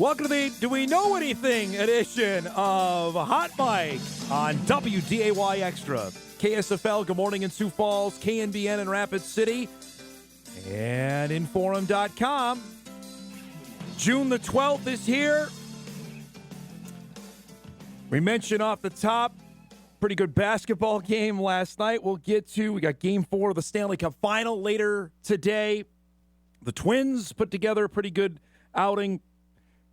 Welcome to the Do We Know Anything edition of Hot Mic on WDAY Extra. KSFL, good morning in Sioux Falls, KNBN in Rapid City, and Inforum.com. June the 12th is here. We mentioned off the top, pretty good basketball game last night. We got Game 4 of the Stanley Cup Final later today. The Twins put together a pretty good outing.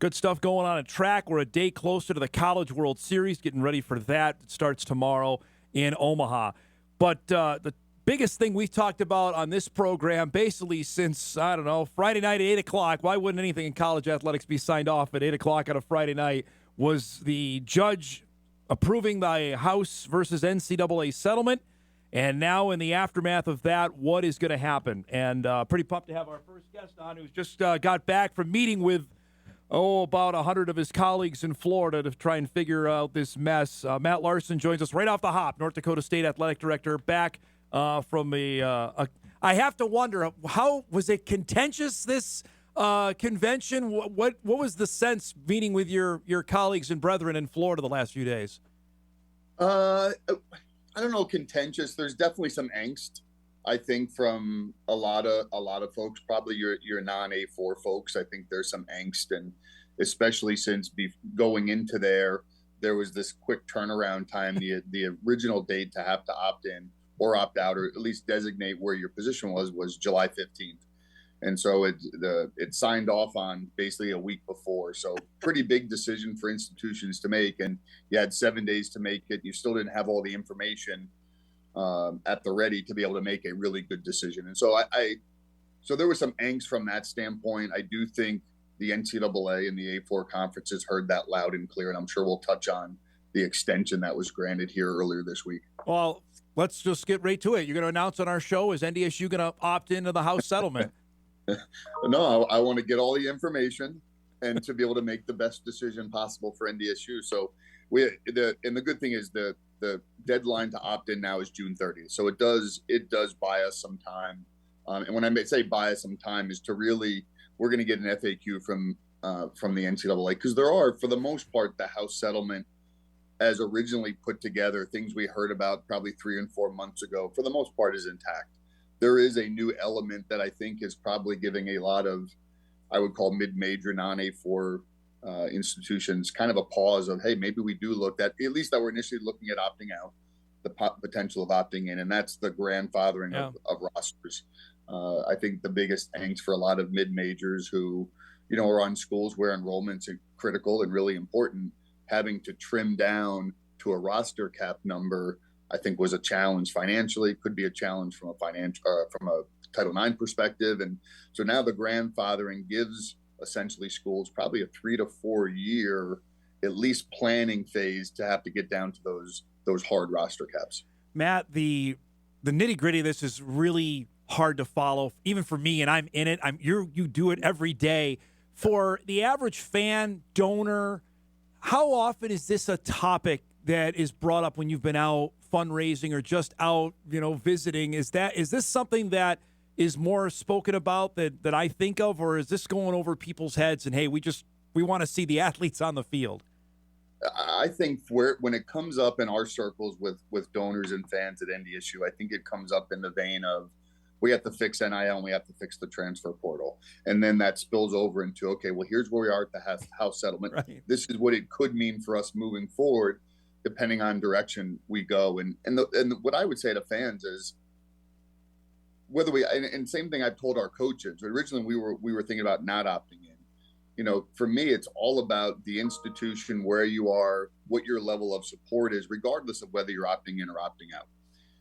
Good stuff going on at track. We're a day closer to the College World Series, getting ready for that. It starts tomorrow in Omaha. But the biggest thing we've talked about on this program, basically since, Friday night at 8 o'clock, why wouldn't anything in college athletics be signed off at 8 o'clock on a Friday night, was the judge approving the House versus NCAA settlement. And now in the aftermath of that, what is going to happen? And pretty pumped to have our first guest on, who's just got back from meeting with about 100 of his colleagues in Florida to try and figure out this mess. Matt Larsen joins us right off the hop, North Dakota State Athletic Director, back from I have to wonder, how was it contentious, this convention? What was the sense meeting with your colleagues and brethren in Florida the last few days? I don't know, contentious. There's definitely some angst, I think, from a lot of folks, probably your non-A4 folks. I think there's some angst, and especially since going into there was this quick turnaround time. The original date to have to opt in or opt out, or at least designate where your position was July 15th. And so it signed off on basically a week before. So pretty big decision for institutions to make. And you had 7 days to make it. You still didn't have all the information at the ready to be able to make a really good decision. And so so there was some angst from that standpoint. I do think the NCAA and the A4 conferences heard that loud and clear, and I'm sure we'll touch on the extension that was granted here earlier this week. Well, let's just get right to it. You're going to announce on our show, is NDSU going to opt into the House settlement? No, I want to get all the information and to be able to make the best decision possible for NDSU. So the good thing is the deadline to opt in now is June 30th. So it does buy us some time. And when I say buy us some time, is to really, we're going to get an FAQ from the NCAA, because there are, for the most part, the House settlement as originally put together, things we heard about probably 3 and 4 months ago, for the most part is intact. There is a new element that I think is probably giving a lot of, I would call mid-major non-A4 institutions kind of a pause of, hey, maybe we do look at least that we're initially looking at opting out, the potential of opting in, and that's the grandfathering of rosters. I think the biggest angst for a lot of mid-majors who, are on schools where enrollment's critical and really important, having to trim down to a roster cap number, I think was a challenge financially, could be a challenge from a Title IX perspective. And so now the grandfathering gives essentially schools probably a 3 to 4 year, at least planning phase to have to get down to those hard roster caps. Matt, the nitty gritty of this is really hard to follow, even for me, and I'm in it. You do it every day. For the average fan, donor, how often is this a topic that is brought up when you've been out fundraising or just out, visiting? Is this something that is more spoken about that I think of, or is this going over people's heads and, hey, we want to see the athletes on the field? I think when it comes up in our circles with donors and fans at NDSU, I think it comes up in the vein of, we have to fix NIL and we have to fix the transfer portal. And then that spills over into, okay, well, here's where we are at the House settlement. Right. This is what it could mean for us moving forward, depending on direction we go. And what I would say to fans is, whether and same thing I've told our coaches. Originally, we were thinking about not opting in. For me, it's all about the institution, where you are, what your level of support is, regardless of whether you're opting in or opting out.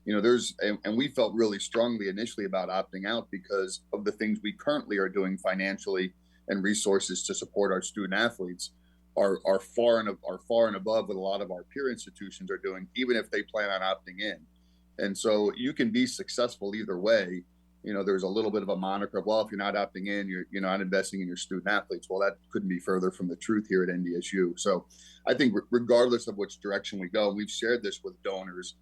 And we felt really strongly initially about opting out because of the things we currently are doing financially and resources to support our student athletes are far and above what a lot of our peer institutions are doing, even if they plan on opting in. And so you can be successful either way. There's a little bit of a moniker of, well, if you're not opting in, you're not investing in your student athletes. Well, that couldn't be further from the truth here at NDSU. So I think regardless of which direction we go, we've shared this with donors,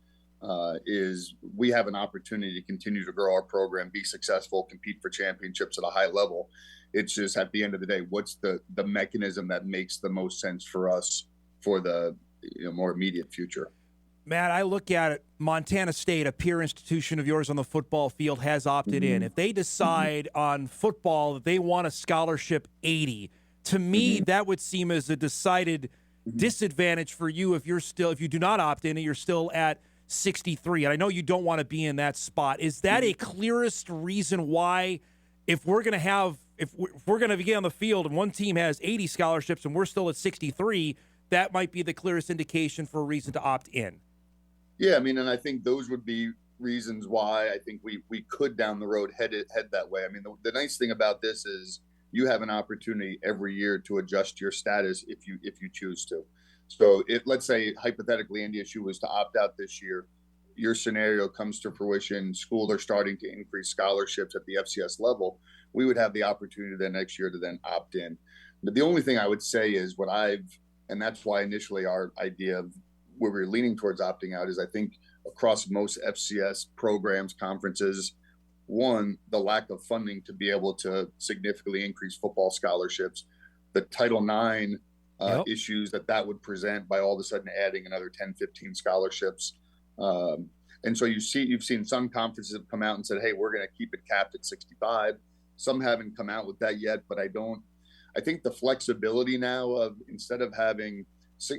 is we have an opportunity to continue to grow our program, be successful, compete for championships at a high level. It's just at the end of the day, what's the mechanism that makes the most sense for us for the more immediate future. Matt, I look at it, Montana State, a peer institution of yours on the football field, has opted in. If they decide on football that they want a scholarship 80, to me, that would seem as a decided disadvantage for you if you do not opt in and you're still at 63. And I know you don't want to be in that spot. Is that a clearest reason why if we're going to be on the field and one team has 80 scholarships and we're still at 63, that might be the clearest indication for a reason to opt in? Yeah, I mean, and I think those would be reasons why I think we could down the road head that way. I mean, the nice thing about this is you have an opportunity every year to adjust your status if you choose to. So let's say hypothetically NDSU was to opt out this year, your scenario comes to fruition, schools are starting to increase scholarships at the FCS level, we would have the opportunity then next year to then opt in. But the only thing I would say is and that's why initially our idea of where we're leaning towards opting out is I think across most FCS programs, conferences, one, the lack of funding to be able to significantly increase football scholarships, the Title IX issues that would present by all of a sudden adding another 10, 15 scholarships. And so you've seen some conferences have come out and said, hey, we're going to keep it capped at 65. Some haven't come out with that yet, but I think the flexibility now of instead of having,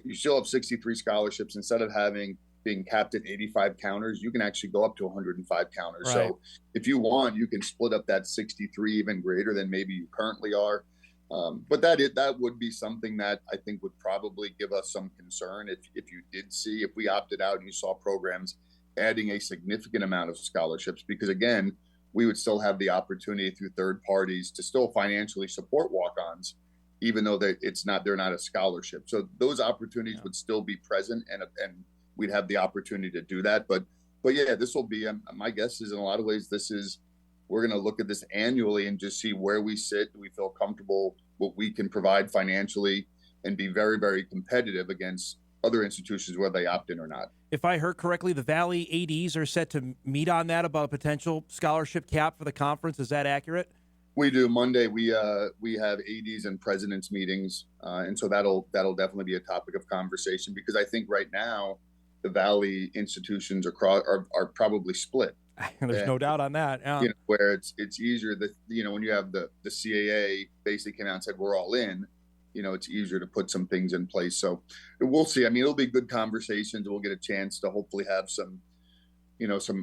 you still have 63 scholarships, instead of being capped at 85 counters, you can actually go up to 105 counters. Right. So if you want, you can split up that 63 even greater than maybe you currently are. But that would be something that I think would probably give us some concern if we opted out and you saw programs adding a significant amount of scholarships, because again, we would still have the opportunity through third parties to still financially support walk-ons, even though they're not a scholarship. So those opportunities would still be present, and we'd have the opportunity to do that. But yeah, this will be, my guess is in a lot of ways, we're going to look at this annually and just see where we sit. Do we feel comfortable what we can provide financially and be very, very competitive against other institutions, whether they opt in or not? If I heard correctly, the Valley ADs are set to meet on that about a potential scholarship cap for the conference. Is that accurate? We do. Monday we have ADs and presidents meetings, and so that'll definitely be a topic of conversation, because I think right now the Valley institutions are probably split. There's no doubt on that. Yeah. Where it's easier that when you have the CAA basically came out and said we're all in, it's easier to put some things in place. So we'll see. I mean, it'll be good conversations. We'll get a chance to hopefully have some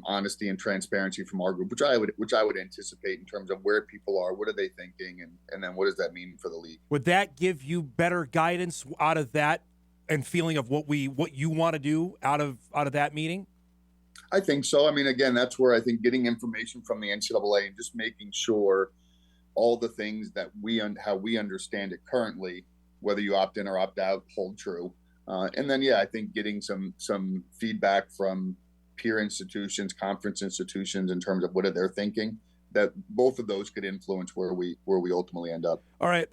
honesty and transparency from our group, which I would anticipate in terms of where people are, what are they thinking, and then what does that mean for the league? Would that give you better guidance out of that and feeling of what you want to do out of that meeting? I think so. I mean, again, that's where I think getting information from the NCAA and just making sure all the things that how we understand it currently, whether you opt in or opt out, hold true. And then, I think getting some feedback from peer institutions, conference institutions in terms of what are they thinking, that both of those could influence where we ultimately end up. All right.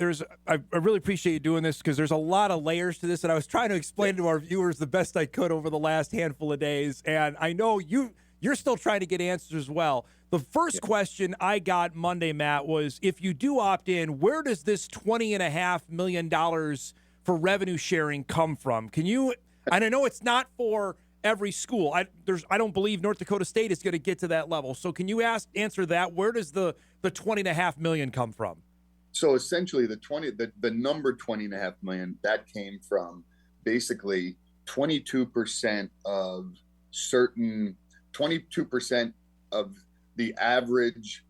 I really appreciate you doing this, because there's a lot of layers to this, and I was trying to explain to our viewers the best I could over the last handful of days. And I know you're still trying to get answers as well. The first question I got Monday, Matt, was if you do opt in, where does this $20.5 million for revenue sharing come from? Can you, and I know it's not for every school. I don't believe North Dakota State is going to get to that level. So can you answer that? Where does the $20.5 million come from? So essentially the number $20.5 million, that came from basically 22% of 22% of the average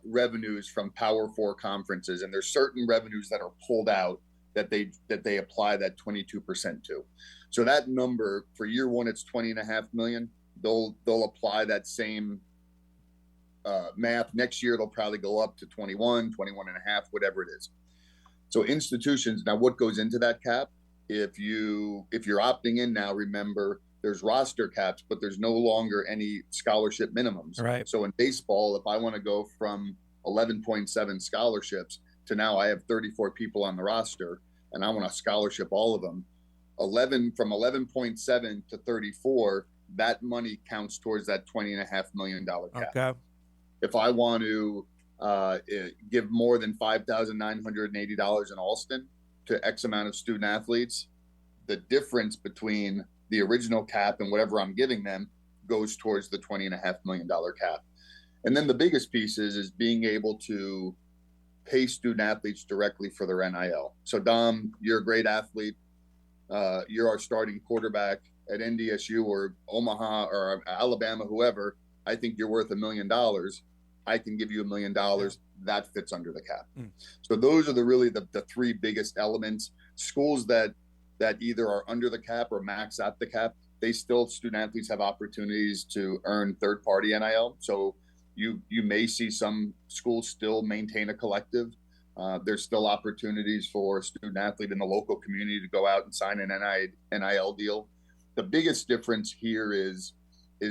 revenues from Power 4 conferences. And there's certain revenues that are pulled out that they apply that 22% to. So that number for year one, it's $20.5 million. They'll apply that same math. Next year, it'll probably go up to 21.5, whatever it is. So institutions, now what goes into that cap? If you're opting in now, remember there's roster caps, but there's no longer any scholarship minimums. Right. So in baseball, if I want to go from 11.7 scholarships to now I have 34 people on the roster and I want to scholarship all of them, from 11.7 to 34, that money counts towards that $20.5 million cap. Okay. If I want to give more than $5,980 in Alston to X amount of student athletes, the difference between the original cap and whatever I'm giving them goes towards the $20.5 million cap. And then the biggest piece is being able to pay student athletes directly for their NIL. So Dom, you're a great athlete. You're our starting quarterback at NDSU or Omaha or Alabama, whoever. I think you're worth $1 million. I can give you $1 million. That fits under the cap. So those are the three biggest elements. Schools that either are under the cap or max at the cap, student athletes have opportunities to earn third-party NIL. So you may see some schools still maintain a collective. There's still opportunities for a student athlete in the local community to go out and sign an NIL deal. The biggest difference here is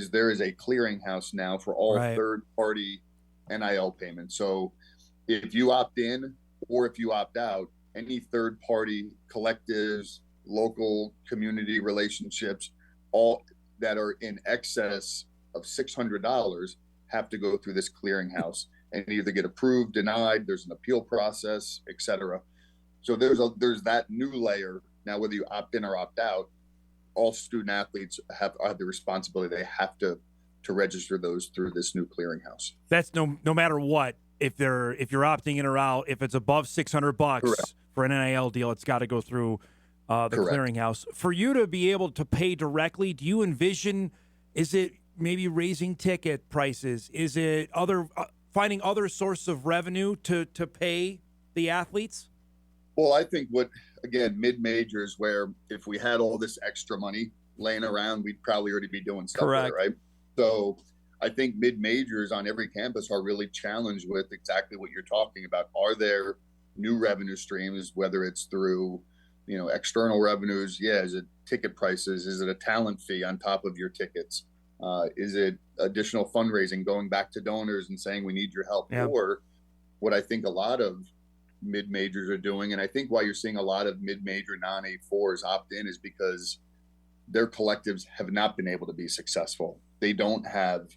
there is a clearinghouse now for all third-party NIL payments. So if you opt in or if you opt out, any third-party collectives, local community relationships, all that are in excess of $600 have to go through this clearinghouse and either get approved, denied, there's an appeal process, etc. So there's that new layer. Now, whether you opt in or opt out, all student athletes have the responsibility. They have to register those through this new clearinghouse. That's no matter what. If you're opting in or out, if it's above $600 for an NIL deal, it's got to go through the clearinghouse. For you to be able to pay directly, do you envision? Is it maybe raising ticket prices? Is it finding other sources of revenue to pay the athletes? Well, I think mid-majors, where if we had all this extra money laying around, we'd probably already be doing stuff with it, right? So I think mid-majors on every campus are really challenged with exactly what you're talking about. Are there new revenue streams, whether it's through, external revenues? Yeah. Is it ticket prices? Is it a talent fee on top of your tickets? Is it additional fundraising, going back to donors and saying, we need your help? Yeah. Or what I think a lot of mid-majors are doing, and I think why you're seeing a lot of mid-major non-A4s opt in is because their collectives have not been able to be successful. They don't have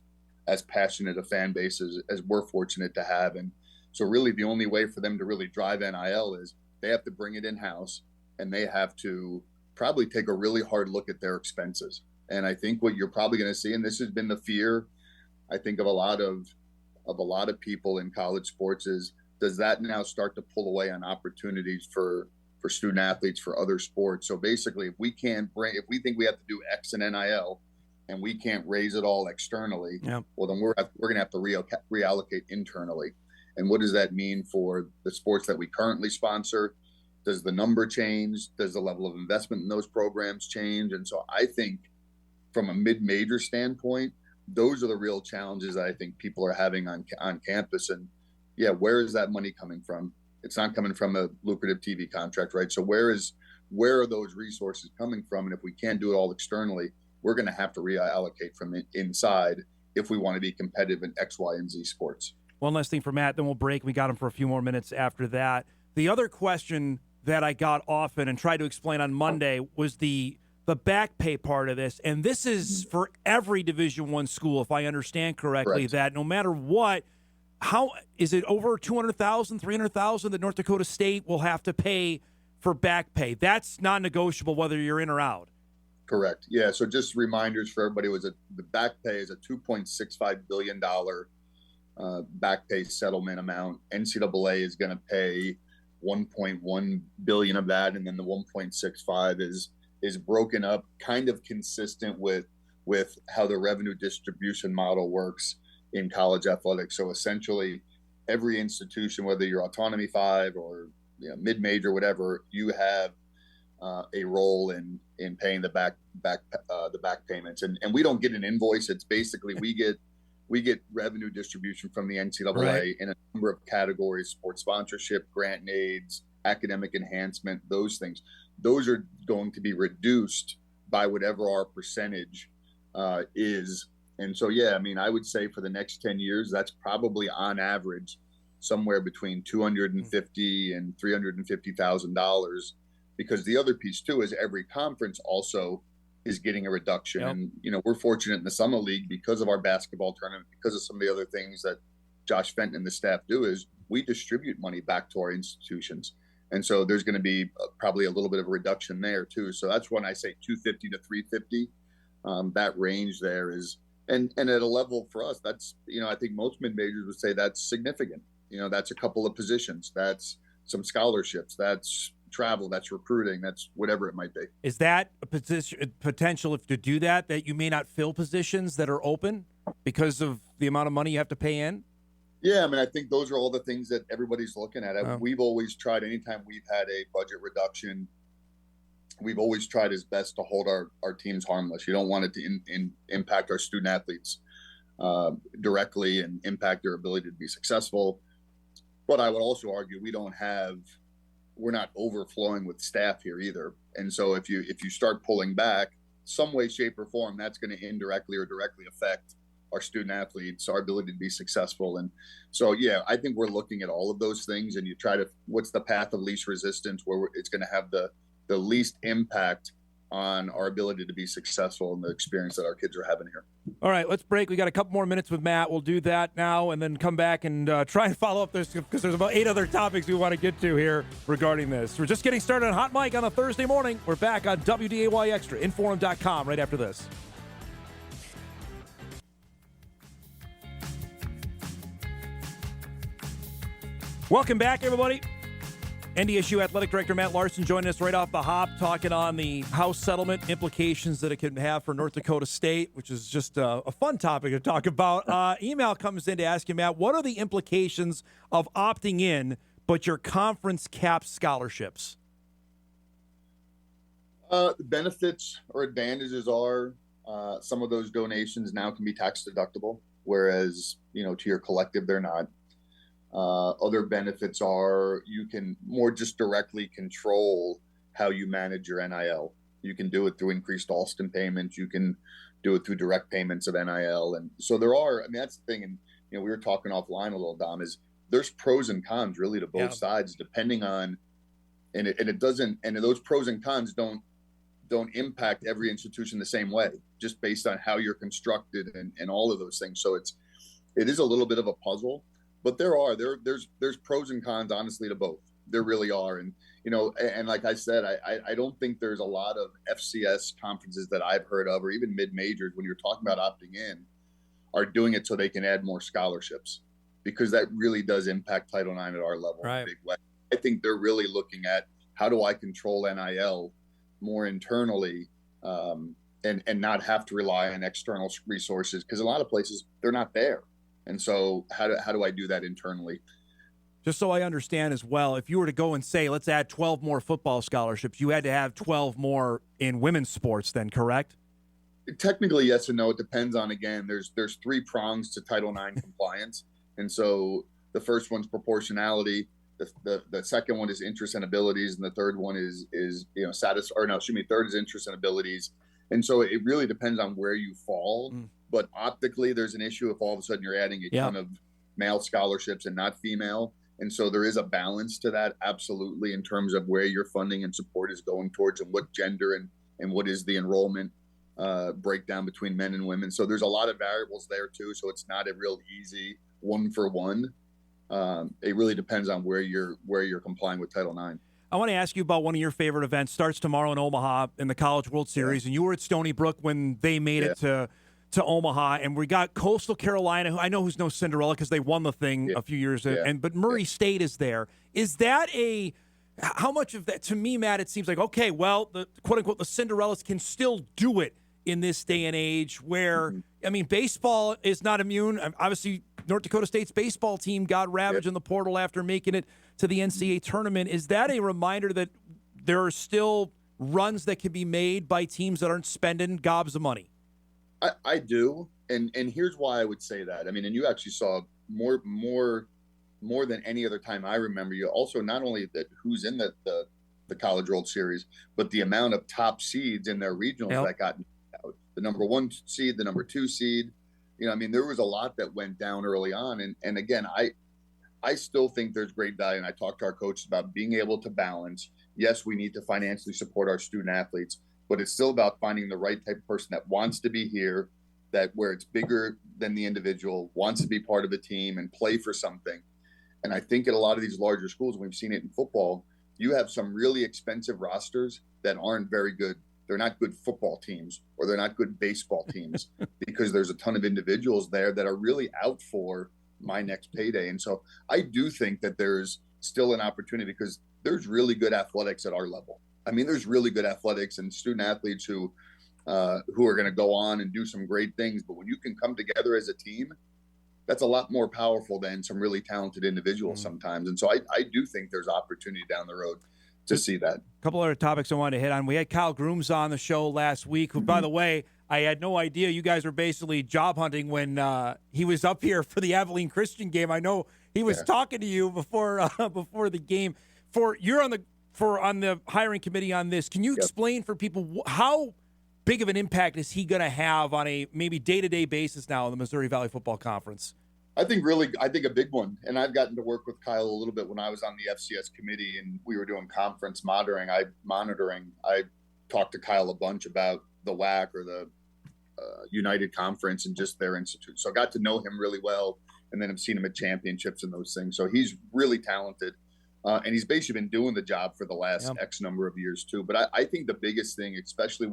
as passionate a fan base as we're fortunate to have. And so really the only way for them to really drive NIL is they have to bring it in-house, and they have to probably take a really hard look at their expenses. And I think what you're probably going to see, and this has been the fear, I think, of a lot of people in college sports, is does that now start to pull away on opportunities for student athletes for other sports? So basically, if we think we have to do X in NIL and we can't raise it all externally, well, then we're going to have to reallocate internally. And what does that mean for the sports that we currently sponsor? Does the number change? Does the level of investment in those programs change? And so I think from a mid-major standpoint, those are the real challenges that I think people are having on campus. And where is that money coming from? It's not coming from a lucrative TV contract, right? So where are those resources coming from? And if we can't do it all externally, we're going to have to reallocate from inside if we want to be competitive in X, Y, and Z sports. One last thing for Matt, then we'll break. We got him for a few more minutes after that. The other question that I got often and tried to explain on Monday was the back pay part of this. And this is for every Division I school, if I understand correctly, that no matter what, how is it over $200,000, $300,000 that North Dakota State will have to pay for back pay? That's non-negotiable whether you're in or out. Correct. Yeah. So just reminders for everybody, the back pay is a $2.65 billion back pay settlement amount. NCAA is going to pay $1.1 billion of that, and then the $1.65 is broken up, kind of consistent with how the revenue distribution model works in college athletics. So essentially, every institution, whether you're Autonomy 5 or mid-major, whatever, you have a role in paying the back payments, and we don't get an invoice. It's basically we get revenue distribution from the NCAA in a number of categories: sports sponsorship, grant and aids, academic enhancement, those things. Those are going to be reduced by whatever our percentage is. And so, I would say for the next 10 years, that's probably on average somewhere between $250,000 and $350,000. Because the other piece too is every conference also is getting a reduction. Yep. And, we're fortunate in the summer league because of our basketball tournament, because of some of the other things that Josh Fenton and the staff do, is we distribute money back to our institutions. And so there's going to be probably a little bit of a reduction there too. So that's when I say 250 to 350, that range there is, and at a level for us, that's, I think most mid-majors would say that's significant. That's a couple of positions. That's some scholarships. That's travel. That's recruiting. That's whatever it might be. Is that a potential if to do that you may not fill positions that are open because of the amount of money you have to pay in? Yeah, I mean, I think those are all the things that everybody's looking at. Oh. We've always tried, anytime we've had a budget reduction, we've always tried as best to hold our teams harmless. You don't want it to impact our student athletes directly and impact their ability to be successful. But I would also argue we're not overflowing with staff here either. And so if you start pulling back some way, shape, or form, that's going to indirectly or directly affect our student athletes, our ability to be successful. And so, yeah, I think we're looking at all of those things, and you try to, what's the path of least resistance where it's going to have the least impact on our ability to be successful in the experience that our kids are having here. All right, let's break. We got a couple more minutes with Matt. We'll do that now and then come back and try and follow up this, because there's about 8 other topics we want to get to here regarding this. We're just getting started on Hot Mic on a Thursday morning. We're back on WDAY Extra, Inforum.com right after this. Welcome back, everybody. NDSU Athletic Director Matt Larsen joining us right off the hop, talking on the House settlement implications that it can have for North Dakota State, which is just a fun topic to talk about. Email comes in to ask you, Matt, what are the implications of opting in, but your conference caps scholarships? The benefits or advantages are some of those donations now can be tax deductible, whereas, to your collective, they're not. Other benefits are you can more just directly control how you manage your NIL. You can do it through increased Alston payments. You can do it through direct payments of NIL. And so that's the thing. And, we were talking offline a little, Dom, is there's pros and cons really to both sides, depending on, and those pros and cons don't impact every institution the same way, just based on how you're constructed and all of those things. So it is a little bit of a puzzle. But there's pros and cons, honestly, to both. There really are. And, and like I said, I don't think there's a lot of FCS conferences that I've heard of, or even mid-majors, when you're talking about opting in, are doing it so they can add more scholarships, because that really does impact Title IX at our level in a big way. I think they're really looking at, how do I control NIL more internally and not have to rely on external resources, because a lot of places, they're not there. And so how do I do that internally? Just so I understand as well, if you were to go and say, let's add 12 more football scholarships, you had to have 12 more in women's sports then, correct? Technically, yes and no. It depends on, again, there's 3 prongs to Title IX compliance. And so the first one's proportionality. The second one is interest and abilities. And the third one is third is interest and abilities. And so it really depends on where you fall. But optically, there's an issue if all of a sudden you're adding a ton of male scholarships and not female. And so there is a balance to that, absolutely, in terms of where your funding and support is going towards, and what gender and what is the enrollment breakdown between men and women. So there's a lot of variables there too. So it's not a real easy one for one. It really depends on where you're complying with Title IX. I want to ask you about one of your favorite events. Starts tomorrow in Omaha in the College World Series, and you were at Stony Brook when they made it to Omaha, and we got Coastal Carolina, who I know who's no Cinderella because they won the thing a few years ago, but Murray State is there. Is that how much of that, to me, Matt, it seems like, okay, well, the quote-unquote the Cinderellas can still do it in this day and age where, I mean, baseball is not immune. Obviously, North Dakota State's baseball team got ravaged in the portal after making it to the NCAA tournament. Is that a reminder that there are still runs that can be made by teams that aren't spending gobs of money? I do, and here's why I would say that. I mean, and you actually saw more than any other time I remember. You also not only that who's in the College World Series, but the amount of top seeds in their regionals that got out. The number 1 seed, the number 2 seed. I mean, there was a lot that went down early on, and again, I still think there's great value, and I talked to our coaches about being able to balance. Yes, we need to financially support our student athletes. but it's still about finding the right type of person that wants to be here, that where it's bigger than the individual, wants to be part of a team and play for something. And I think at a lot of these larger schools, we've seen it in football, you have some really expensive rosters that aren't very good. They're not good football teams, or they're not good baseball teams because there's a ton of individuals there that are really out for my next payday. And so I do think that there's still an opportunity because there's really good athletics at our level. I mean, there's really good athletics and student athletes who are going to go on and do some great things. But when you can come together as a team, that's a lot more powerful than some really talented individuals sometimes. And so I do think there's opportunity down the road to see that. A couple other topics I wanted to hit on. We had Kyle Grooms on the show last week, who, by the way, I had no idea you guys were basically job hunting when he was up here for the Abilene Christian game. I know he was talking to you before the game. You're on the hiring committee on this. Can you explain for people how big of an impact is he going to have on a maybe day-to-day basis now in the Missouri Valley Football Conference? I think a big one. And I've gotten to work with Kyle a little bit when I was on the FCS committee and we were doing conference monitoring. I talked to Kyle a bunch about the WAC or the United Conference and just their institute. So I got to know him really well, and then I've seen him at championships and those things. So he's really talented. And he's basically been doing the job for the last X number of years too. But I think the biggest thing, especially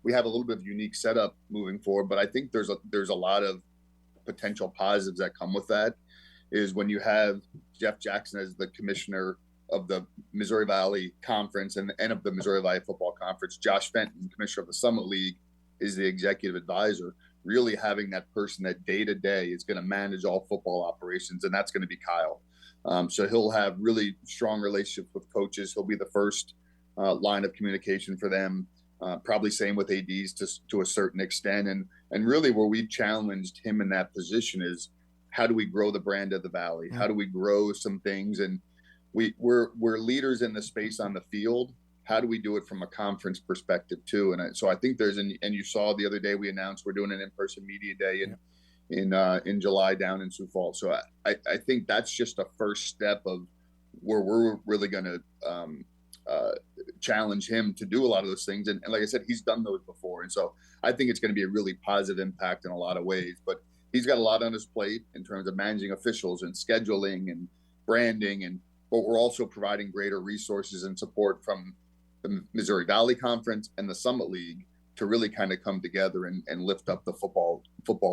we have a little bit of unique setup moving forward, but I think there's a lot of potential positives that come with that, is when you have Jeff Jackson as the commissioner of the Missouri Valley Conference and of the Missouri Valley Football Conference, Josh Fenton, commissioner of the Summit League, is the executive advisor. Really having that person that day to day is going to manage all football operations, and that's going to be Kyle. So he'll have really strong relationships with coaches. He'll be the first line of communication for them. Probably same with ADs to a certain extent. And really where we've challenged him in that position is, how do we grow the brand of the Valley? How do we grow some things? And we're leaders in the space on the field. How do we do it from a conference perspective too? And so I think and you saw the other day we announced we're doing an in-person media day in July down in Sioux Falls. So I think that's just a first step of where we're really going to challenge him to do a lot of those things. And like I said, he's done those before. And so I think it's going to be a really positive impact in a lot of ways. But he's got a lot on his plate in terms of managing officials and scheduling and branding. But we're also providing greater resources and support from the Missouri Valley Conference and the Summit League to really kind of come together and lift up the football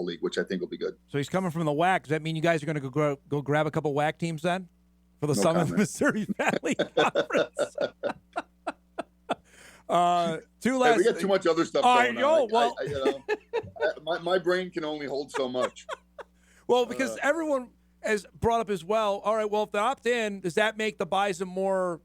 league, which I think will be good. So he's coming from the WAC. Does that mean you guys are going to go grab a couple WAC teams then for the Summit Missouri Valley Conference? We got too much other stuff going on. Well, my brain can only hold so much. Well, because everyone has brought up as well, all right, well, if they opt in, does that make the Bison more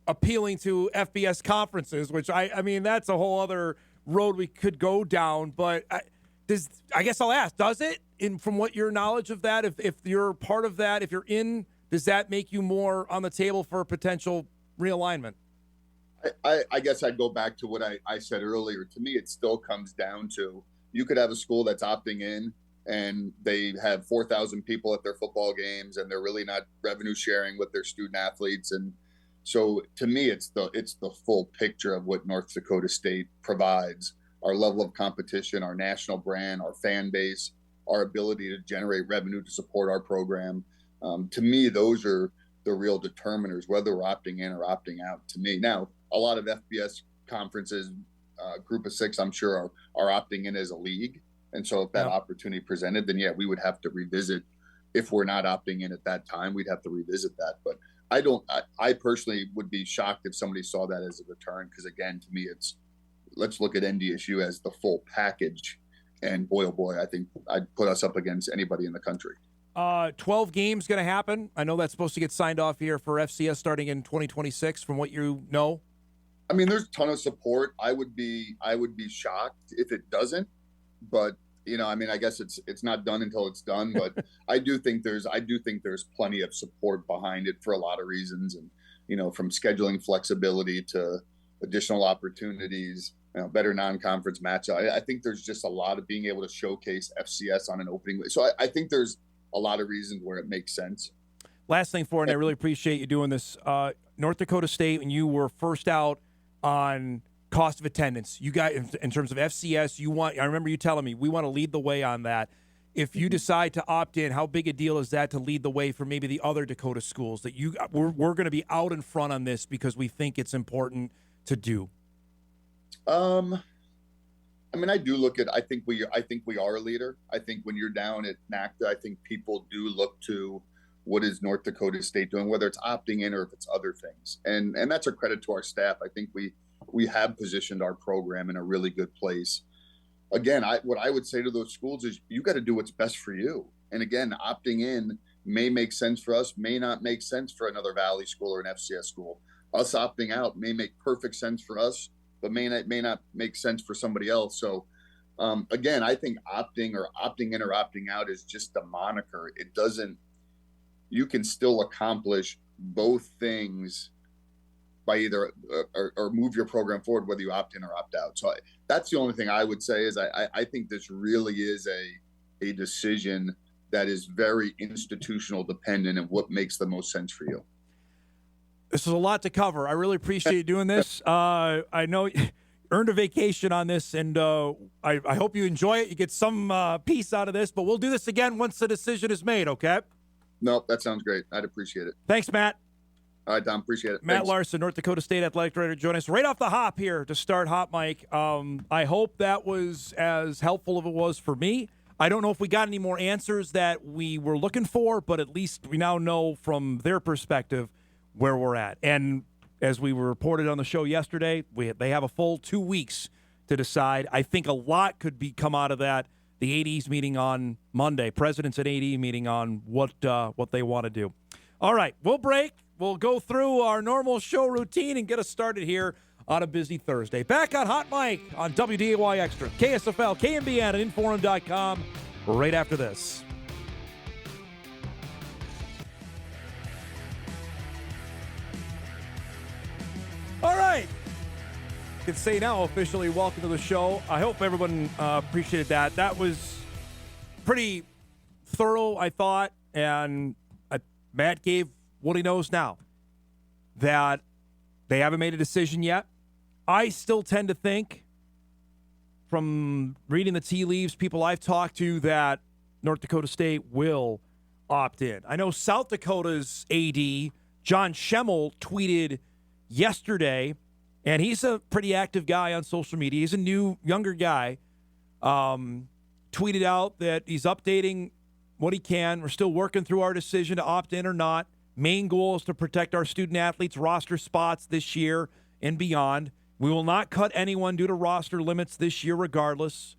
appealing to FBS conferences, which I mean, that's a whole other road we could go down. But I guess I'll ask, does it, from what your knowledge of that, if you're part of that, if you're in, does that make you more on the table for potential realignment? I guess I'd go back to what I said earlier. To me, it still comes down to, you could have a school that's opting in and they have 4,000 people at their football games and they're really not revenue sharing with their student athletes. And so to me, it's the full picture of what North Dakota State provides: our level of competition, our national brand, our fan base, our ability to generate revenue to support our program. To me, those are the real determiners, whether we're opting in or opting out, to me. Now, a lot of FBS conferences, group of 6, I'm sure are opting in as a league. And so if that opportunity presented, then we would have to revisit. If we're not opting in at that time, we'd have to revisit that. But I personally would be shocked if somebody saw that as a return, because again, to me, let's look at NDSU as the full package. And boy, oh boy, I think I'd put us up against anybody in the country. 12 games going to happen. I know that's supposed to get signed off here for FCS starting in 2026, from what you know. I mean, there's a ton of support. I would be shocked if it doesn't, but I mean, I guess it's not done until it's done. But I do think there's plenty of support behind it for a lot of reasons, and from scheduling flexibility to additional opportunities, better non-conference matchup. I think there's just a lot of being able to showcase FCS on an opening. So I think there's a lot of reasons where it makes sense. Last thing and I really appreciate you doing this. North Dakota State, when you were first out on cost of attendance. You got in terms of FCS, I remember you telling me we want to lead the way on that. If you decide to opt in, how big a deal is that to lead the way for maybe the other Dakota schools that we're going to be out in front on this because we think it's important to do? I mean, I do look at. I think we are a leader. I think when you're down at NACDA, I think people do look to what is North Dakota State doing, whether it's opting in or if it's other things, and that's a credit to our staff. I think we have positioned our program in a really good place. Again, what I would say to those schools is you got to do what's best for you. And again, opting in may make sense for us, may not make sense for another Valley school or an FCS school. Us opting out may make perfect sense for us, but may not make sense for somebody else. So again, I think opting in or opting out is just a moniker. It doesn't, you can still accomplish both things by either or move your program forward, whether you opt in or opt out. So that's the only thing I would say is I think this really is a decision that is very institutional dependent and what makes the most sense for you. This is a lot to cover. I really appreciate you doing this. I know you earned a vacation on this, and I hope you enjoy it. You get some peace out of this, but we'll do this again once the decision is made, okay? No, that sounds great. I'd appreciate it. Thanks, Matt. All right, Tom, appreciate it. Matt Thanks. Larsen, North Dakota State Athletic Director, join us right off the hop here to start Hot Mike. I hope that was as helpful as it was for me. I don't know if we got any more answers that we were looking for, but at least we now know from their perspective where we're at. And as we were reported on the show yesterday, they have a full 2 weeks to decide. I think a lot could come out of that. The ADs meeting on Monday, presidents and AD meeting on what they want to do. All right, we'll break. We'll go through our normal show routine and get us started here on a busy Thursday. Back on Hot Mike on WDAY Extra, KSFL, KMBN, and Inforum.com right after this. All right. I can say now officially welcome to the show. I hope everyone appreciated that. That was pretty thorough, I thought, and Matt gave what he knows now, that they haven't made a decision yet. I still tend to think, from reading the tea leaves, people I've talked to, that North Dakota State will opt in. I know South Dakota's AD, John Schemmel, tweeted yesterday, and he's a pretty active guy on social media. He's a younger guy. Tweeted out that he's updating what he can. We're still working through our decision to opt in or not. Main goal is to protect our student athletes' roster spots this year and beyond. We will not cut anyone due to roster limits this year regardless.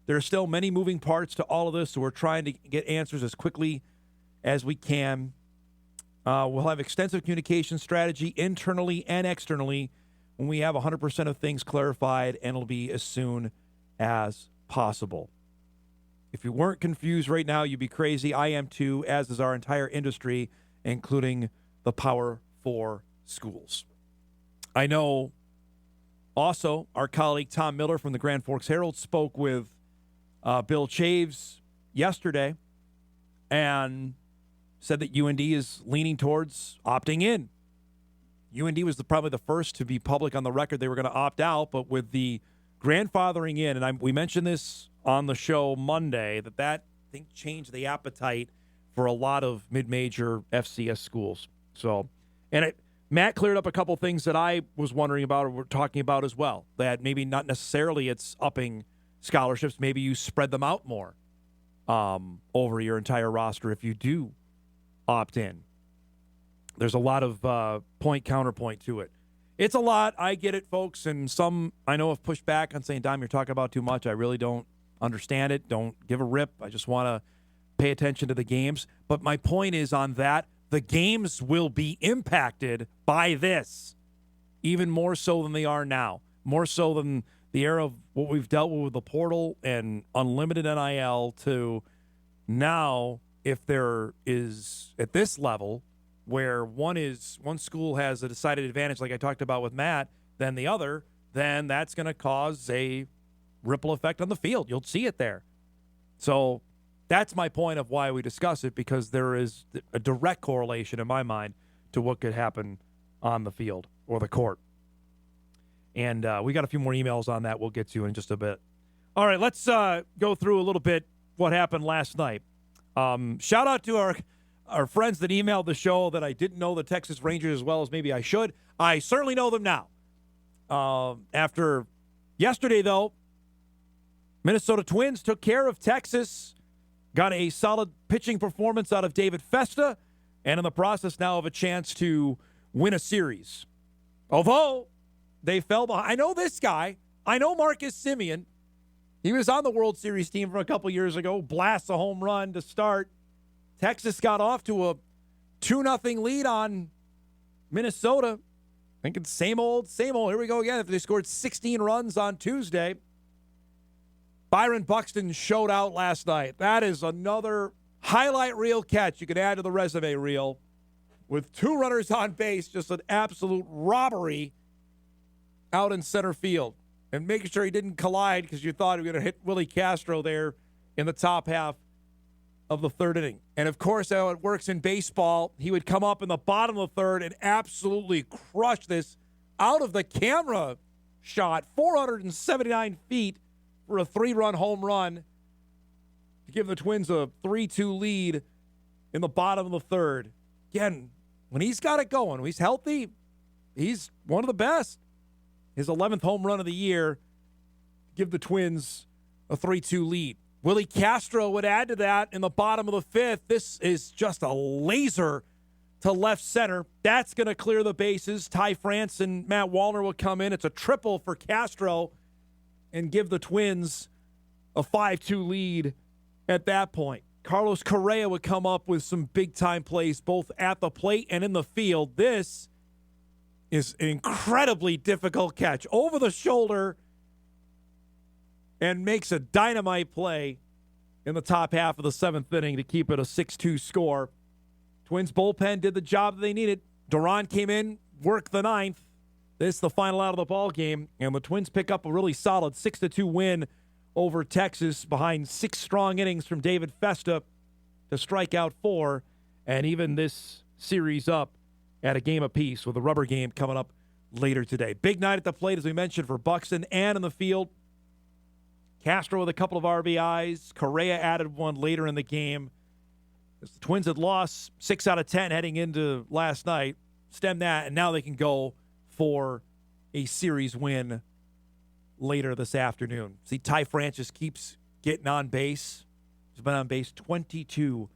There are still many moving parts to all of this, so we're trying to get answers as quickly as we can. We'll have extensive communication strategy internally and externally when we have 100% of things clarified, and it'll be as soon as possible. If you weren't confused right now, you'd be crazy. I am too, as is our entire industry, including the Power 4 schools. I know also our colleague Tom Miller from the Grand Forks Herald spoke with Bill Chaves yesterday and said that UND is leaning towards opting in. UND was probably the first to be public on the record they were going to opt out, but with the grandfathering in, and we mentioned this on the show Monday, that I think changed the appetite for a lot of mid-major FCS schools. So, and Matt cleared up a couple things that I was wondering about or we're talking about as well, that maybe not necessarily it's upping scholarships. Maybe you spread them out more over your entire roster if you do opt in. There's a lot of point-counterpoint to it. It's a lot. I get it, folks, and some I know have pushed back on saying, Dom, you're talking about too much. I really don't understand it. Don't give a rip. I just want to pay attention to the games. But my point is on that, the games will be impacted by this, even more so than they are now, more so than the era of what we've dealt with the portal and unlimited NIL to now, if there is at this level where one school has a decided advantage, like I talked about with Matt, than the other, then that's going to cause a ripple effect on the field. You'll see it there. So that's my point of why we discuss it, because there is a direct correlation in my mind to what could happen on the field or the court. And we got a few more emails on that we'll get to in just a bit. All right, let's go through a little bit what happened last night. Shout out to our friends that emailed the show that I didn't know the Texas Rangers as well as maybe I should. I certainly know them now. After yesterday, though, Minnesota Twins took care of Texas, got a solid pitching performance out of David Festa, and in the process now of a chance to win a series. Although they fell behind. I know this guy. I know Marcus Semien. He was on the World Series team from a couple years ago. Blasts a home run to start. Texas got off to a 2-0 lead on Minnesota. Thinking same old. Here we go again. They scored 16 runs on Tuesday. Byron Buxton showed out last night. That is another highlight reel catch you can add to the resume reel. With 2 runners on base, just an absolute robbery out in center field. And making sure he didn't collide because you thought he was going to hit Willie Castro there in the top half of the third inning. And, of course, how it works in baseball, he would come up in the bottom of the third and absolutely crush this out of the camera shot, 479 feet for a 3-run home run to give the Twins a 3-2 lead in the bottom of the third. Again, when he's got it going, when he's healthy, he's one of the best. His 11th home run of the year to give the Twins a 3-2 lead. Willie Castro would add to that in the bottom of the fifth. This is just a laser to left center. That's going to clear the bases. Ty France and Matt Wallner will come in. It's a triple for Castro and give the Twins a 5-2 lead at that point. Carlos Correa would come up with some big-time plays both at the plate and in the field. This is an incredibly difficult catch. Over the shoulder and makes a dynamite play in the top half of the 7th inning to keep it a 6-2 score. Twins bullpen did the job that they needed. Duran came in, worked the 9th. This is the final out of the ball game, and the Twins pick up a really solid 6-2 win over Texas behind 6 strong innings from David Festa to strike out 4, and even this series up at a game apiece with a rubber game coming up later today. Big night at the plate, as we mentioned, for Buxton and in the field. Castro with a couple of RBIs. Correa added one later in the game. As the Twins had lost 6 out of 10 heading into last night, stem that, and now they can go for a series win later this afternoon. See, Ty Francis keeps getting on base. He's been on base 22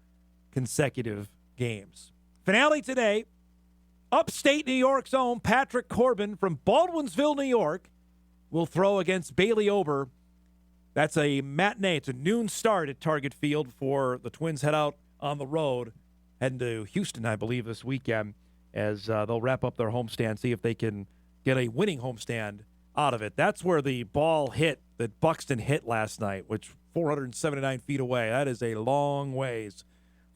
consecutive games. Finale today. Upstate New York's own Patrick Corbin from Baldwinsville, New York, will throw against Bailey Ober. That's a matinee. It's a noon start at Target Field for the Twins head out on the road, heading to Houston, I believe, this weekend, as they'll wrap up their homestand, see if they can get a winning homestand out of it. That's where the ball hit that Buxton hit last night, which 479 feet away. That is a long ways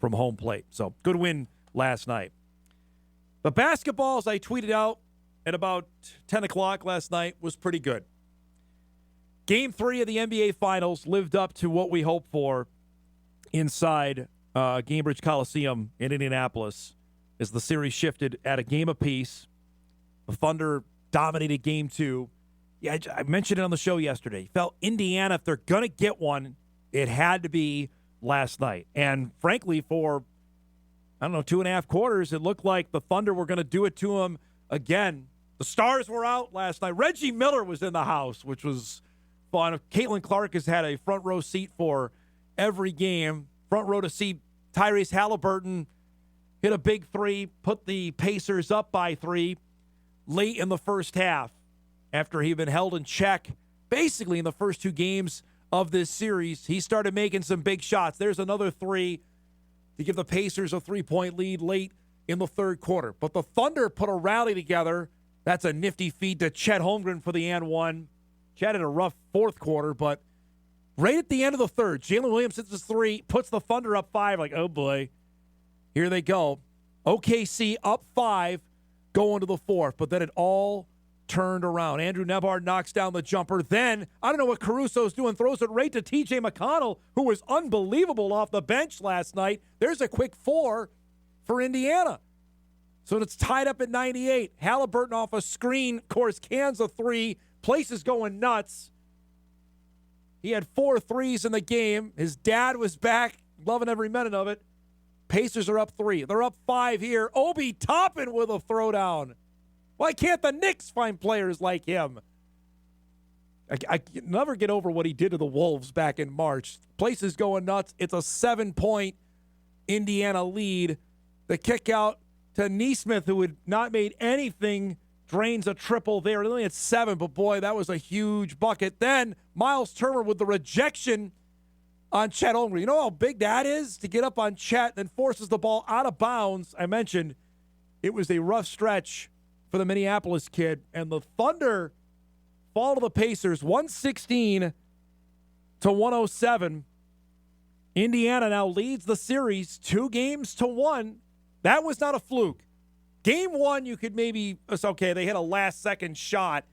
from home plate. So good win last night. The basketball, as I tweeted out at about 10 o'clock last night, was pretty good. Game 3 of the NBA Finals lived up to what we hoped for inside Gainbridge Coliseum in Indianapolis as the series shifted at a game apiece. The Thunder dominated Game 2. Yeah, I mentioned it on the show yesterday. Felt Indiana, if they're going to get one, it had to be last night. And frankly, for 2.5 quarters, it looked like the Thunder were going to do it to them again. The stars were out last night. Reggie Miller was in the house, which was fun. Caitlin Clark has had a front row seat for every game. Front row to see Tyrese Halliburton hit a big 3, put the Pacers up by 3 late in the first half after he'd been held in check basically in the first 2 games of this series. He started making some big shots. There's another 3 to give the Pacers a 3-point lead late in the third quarter. But the Thunder put a rally together. That's a nifty feed to Chet Holmgren for the and one. Chet had a rough fourth quarter, but right at the end of the third, Jalen Williams hits his 3, puts the Thunder up 5. Like, oh boy, here they go. OKC up 5, going to the fourth. But then it all turned around. Andrew Nebhard knocks down the jumper. Then, I don't know what Caruso's doing, throws it right to TJ McConnell, who was unbelievable off the bench last night. There's a quick 4 for Indiana. So it's tied up at 98. Halliburton off a screen. Of course, cans a three. Place is going nuts. He had 4 threes in the game. His dad was back, loving every minute of it. Pacers are up 3. They're up 5 here. Obi Toppin with a throwdown. Why can't the Knicks find players like him? I can never get over what he did to the Wolves back in March. Place is going nuts. It's a 7-point Indiana lead. The kick out to Neesmith, who had not made anything, drains a triple there. It only had 7, but boy, that was a huge bucket. Then Miles Turner with the rejection on Chet Holmgren. You know how big that is to get up on Chet, then forces the ball out of bounds. I mentioned it was a rough stretch for the Minneapolis kid, and the Thunder fall to the Pacers 116 to 107. Indiana now leads the series 2-1. That was not a fluke. Game 1, you could maybe, it's okay, they had a last-second shot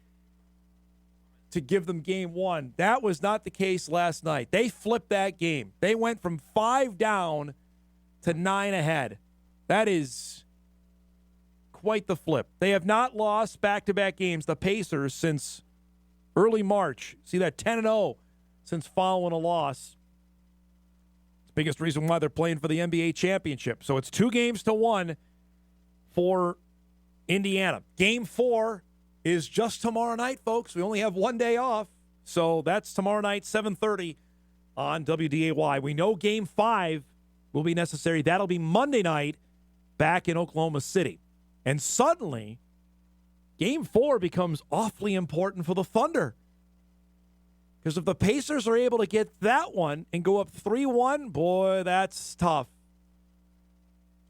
to give them game 1. That was not the case last night. They flipped that game. They went from 5 down to 9 ahead. That is quite the flip. They have not lost back-to-back games, the Pacers, since early March. See that 10-0 since following a loss. It's the biggest reason why they're playing for the NBA championship. So it's 2-1 for Indiana. Game 4 is just tomorrow night, folks. We only have one day off. So that's tomorrow night, 7:30 on WDAY. We know Game 5 will be necessary. That'll be Monday night back in Oklahoma City. And suddenly, Game 4 becomes awfully important for the Thunder. Because if the Pacers are able to get that one and go up 3-1, boy, that's tough.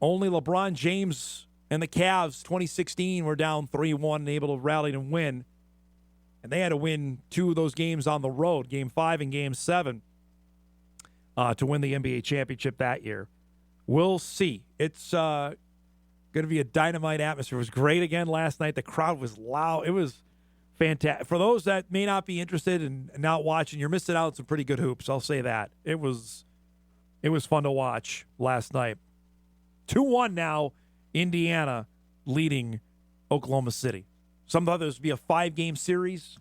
Only LeBron James and the Cavs, 2016, were down 3-1 and able to rally and win. And they had to win 2 of those games on the road, Game 5 and Game 7, to win the NBA championship that year. We'll see. It's going to be a dynamite atmosphere. It was great again last night. The crowd was loud. It was fantastic. For those that may not be interested and not watching, you're missing out on some pretty good hoops. I'll say that. It was fun to watch last night. 2-1 now, Indiana leading Oklahoma City. Some others be a 5-game series.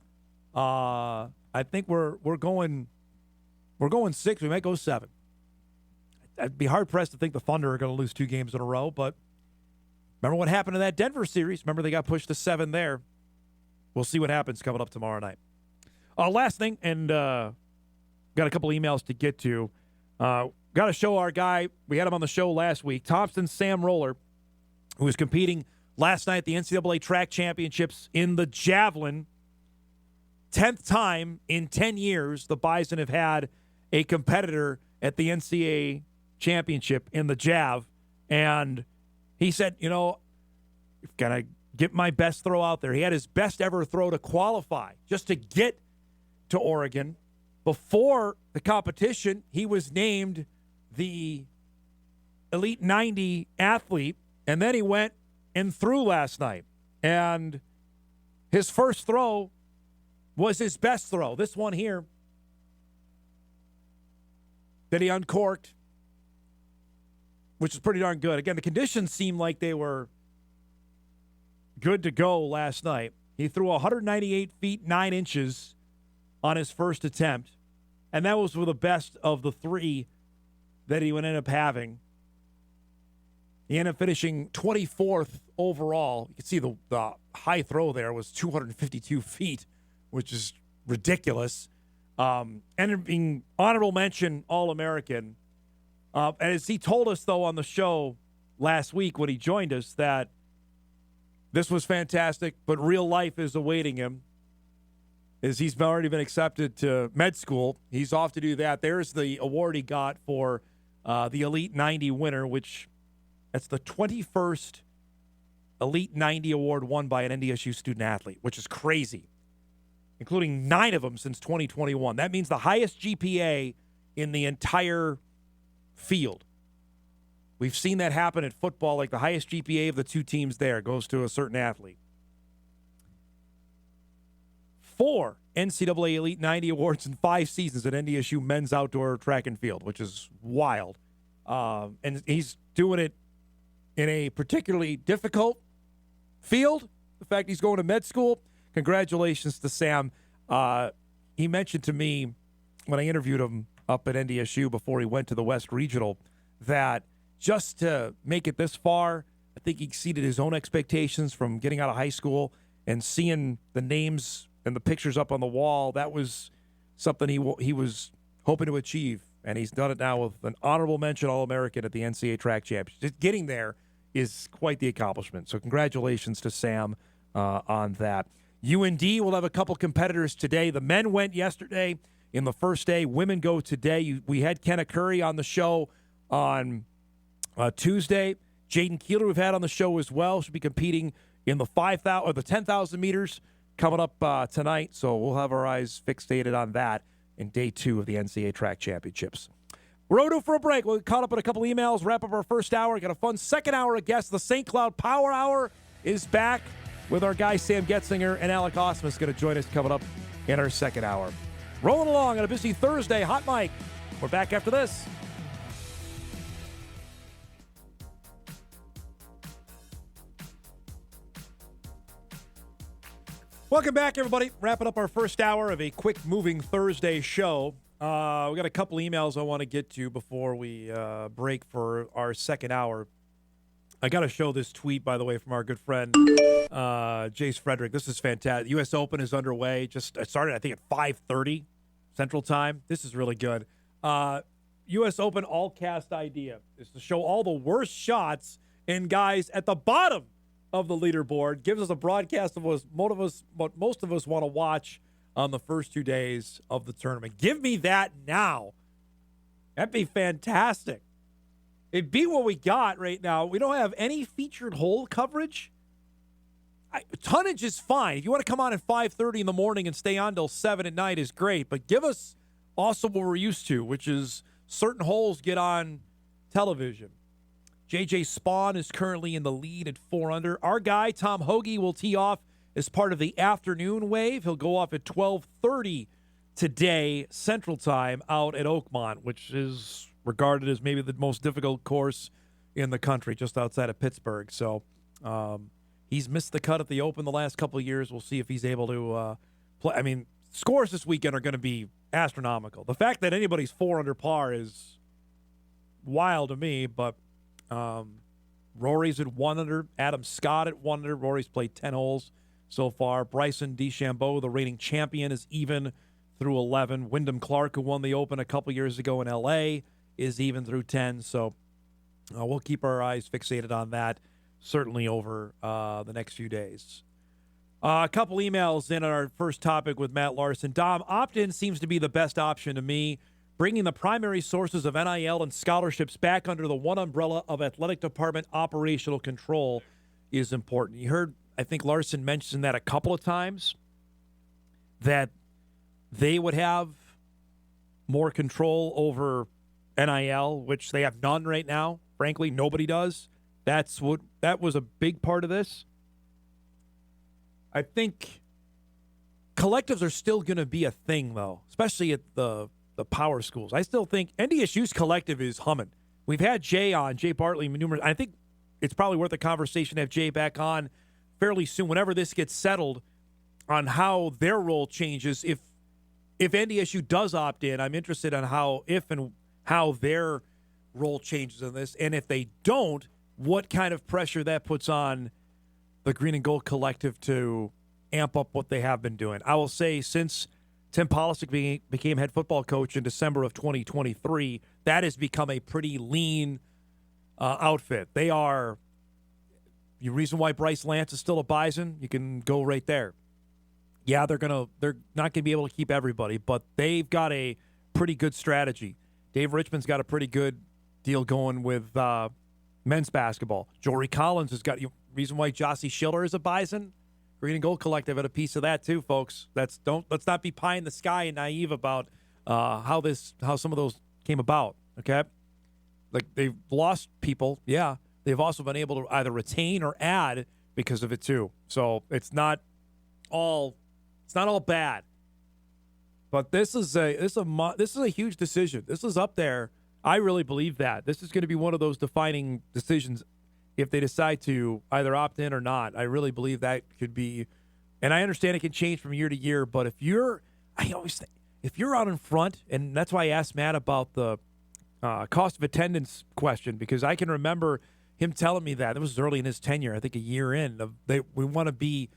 I think we're going 6. We might go 7. I'd be hard pressed to think the Thunder are going to lose 2 games in a row, but remember what happened in that Denver series? Remember they got pushed to 7 there. We'll see what happens coming up tomorrow night. Last thing, and got a couple emails to get to. Got to show our guy. We had him on the show last week. Thompson Sam Roller, who was competing last night at the NCAA track championships in the javelin. 10th time in 10 years the Bison have had a competitor at the NCAA championship in the jav. And he said, you've got to get my best throw out there. He had his best ever throw to qualify just to get to Oregon. Before the competition, he was named the Elite 90 athlete, and then he went and threw last night. And his first throw was his best throw. This one here that he uncorked, which is pretty darn good. Again, the conditions seemed like they were good to go last night. He threw 198 feet 9 inches on his first attempt, and that was with the best of the 3 that he would end up having. He ended up finishing 24th overall. You can see the high throw there was 252 feet, which is ridiculous. Ended up being honorable mention All-American. And as he told us, though, on the show last week when he joined us, that this was fantastic, but real life is awaiting him. As he's already been accepted to med school. He's off to do that. There's the award he got for the Elite 90 winner, which that's the 21st Elite 90 award won by an NDSU student-athlete, which is crazy, including 9 of them since 2021. That means the highest GPA in the entire field. We've seen that happen at football, like the highest GPA of the 2 teams there goes to a certain athlete. 4 NCAA Elite 90 awards in 5 seasons at NDSU men's outdoor track and field, which is wild. And he's doing it in a particularly difficult field. The fact he's going to med school, congratulations to Sam. He mentioned to me when I interviewed him up at NDSU before he went to the West Regional that just to make it this far, I think he exceeded his own expectations from getting out of high school and seeing the names and the pictures up on the wall. That was something he was hoping to achieve, and he's done it now with an honorable mention All-American at the NCAA Track Championships. Just getting there is quite the accomplishment. So congratulations to Sam on that. UND will have a couple competitors today. The men went yesterday in the first day. Women go today. We had Kenna Curry on the show on Tuesday. Jaden Keeler we've had on the show as well. She'll be competing in the 5,000 or the 10,000 meters coming up tonight. So we'll have our eyes fixated on that in day 2 of the NCAA Track Championships. We're due for a break. We'll get caught up in a couple emails, wrap up our first hour. Got a fun second hour of guests. The St. Cloud Power Hour is back with our guy Sam Goetzinger, and Alec Ausmus going to join us coming up in our second hour. Rolling along on a busy Thursday. Hot mic. We're back after this. Welcome back, everybody. Wrapping up our first hour of a quick-moving Thursday show. We got a couple emails I want to get to before we break for our second hour. I got to show this tweet, by the way, from our good friend Jace Frederick. This is fantastic. U.S. Open is underway. Just started, I think, at 5:30 Central Time. This is really good. U.S. Open all-cast idea is to show all the worst shots in guys at the bottom of the leaderboard. Gives us a broadcast of what most of us want to watch on the first 2 days of the tournament. Give me that now. That'd be fantastic. It'd be what we got right now. We don't have any featured hole coverage. Tonnage is fine. If you want to come on at 5:30 in the morning and stay on till 7 at night is great. But give us also what we're used to, which is certain holes get on television. JJ Spawn is currently in the lead at 4 under. Our guy, Tom Hoagie, will tee off as part of the afternoon wave. He'll go off at 12:30 today, Central Time, out at Oakmont, which is regarded as maybe the most difficult course in the country, just outside of Pittsburgh. So he's missed the cut at the Open the last couple of years. We'll see if he's able to play. I mean, scores this weekend are going to be astronomical. The fact that anybody's 4 under par is wild to me, but Rory's at 1 under. Adam Scott at 1 under. Rory's played 10 holes so far. Bryson DeChambeau, the reigning champion, is even through 11. Wyndham Clark, who won the Open a couple years ago in L.A., is even through 10. So we'll keep our eyes fixated on that, certainly over the next few days. A couple emails in on our first topic with Matt Larsen. Dom, opt-in seems to be the best option to me. Bringing the primary sources of NIL and scholarships back under the one umbrella of athletic department operational control is important. You heard, I think Larsen mentioned that a couple of times, that they would have more control over NIL, which they have none right now. Frankly, nobody does. That was a big part of this. I think collectives are still going to be a thing, though, especially at the power schools. I still think NDSU's collective is humming. We've had Jay Bartley, numerous. I think it's probably worth a conversation to have Jay back on fairly soon, whenever this gets settled, on how their role changes. If NDSU does opt in, I'm interested on how their role changes in this, and if they don't, what kind of pressure that puts on the Green and Gold Collective to amp up what they have been doing. I will say, since Tim Polisic became head football coach in December of 2023, that has become a pretty lean outfit. They are the reason why Bryce Lance is still a Bison. You can go right there. Yeah, they're not gonna be able to keep everybody, but they've got a pretty good strategy. Dave Richmond's got a pretty good deal going with men's basketball. Jory Collins has got reason why Jossie Schiller is a Bison. Green and Gold Collective had a piece of that too, folks. Let's not be pie in the sky and naive about how some of those came about. Okay, like they've lost people. Yeah, they've also been able to either retain or add because of it too. So it's not all bad. But this is a huge decision. This is up there. I really believe that this is going to be one of those defining decisions. if they decide to either opt in or not. I really believe that could be, and I understand it can change from year to year, but I always think, if you're out in front, and that's why I asked Matt about the cost of attendance question, because I can remember him telling me that. It was early in his tenure, I think a year in. We want to be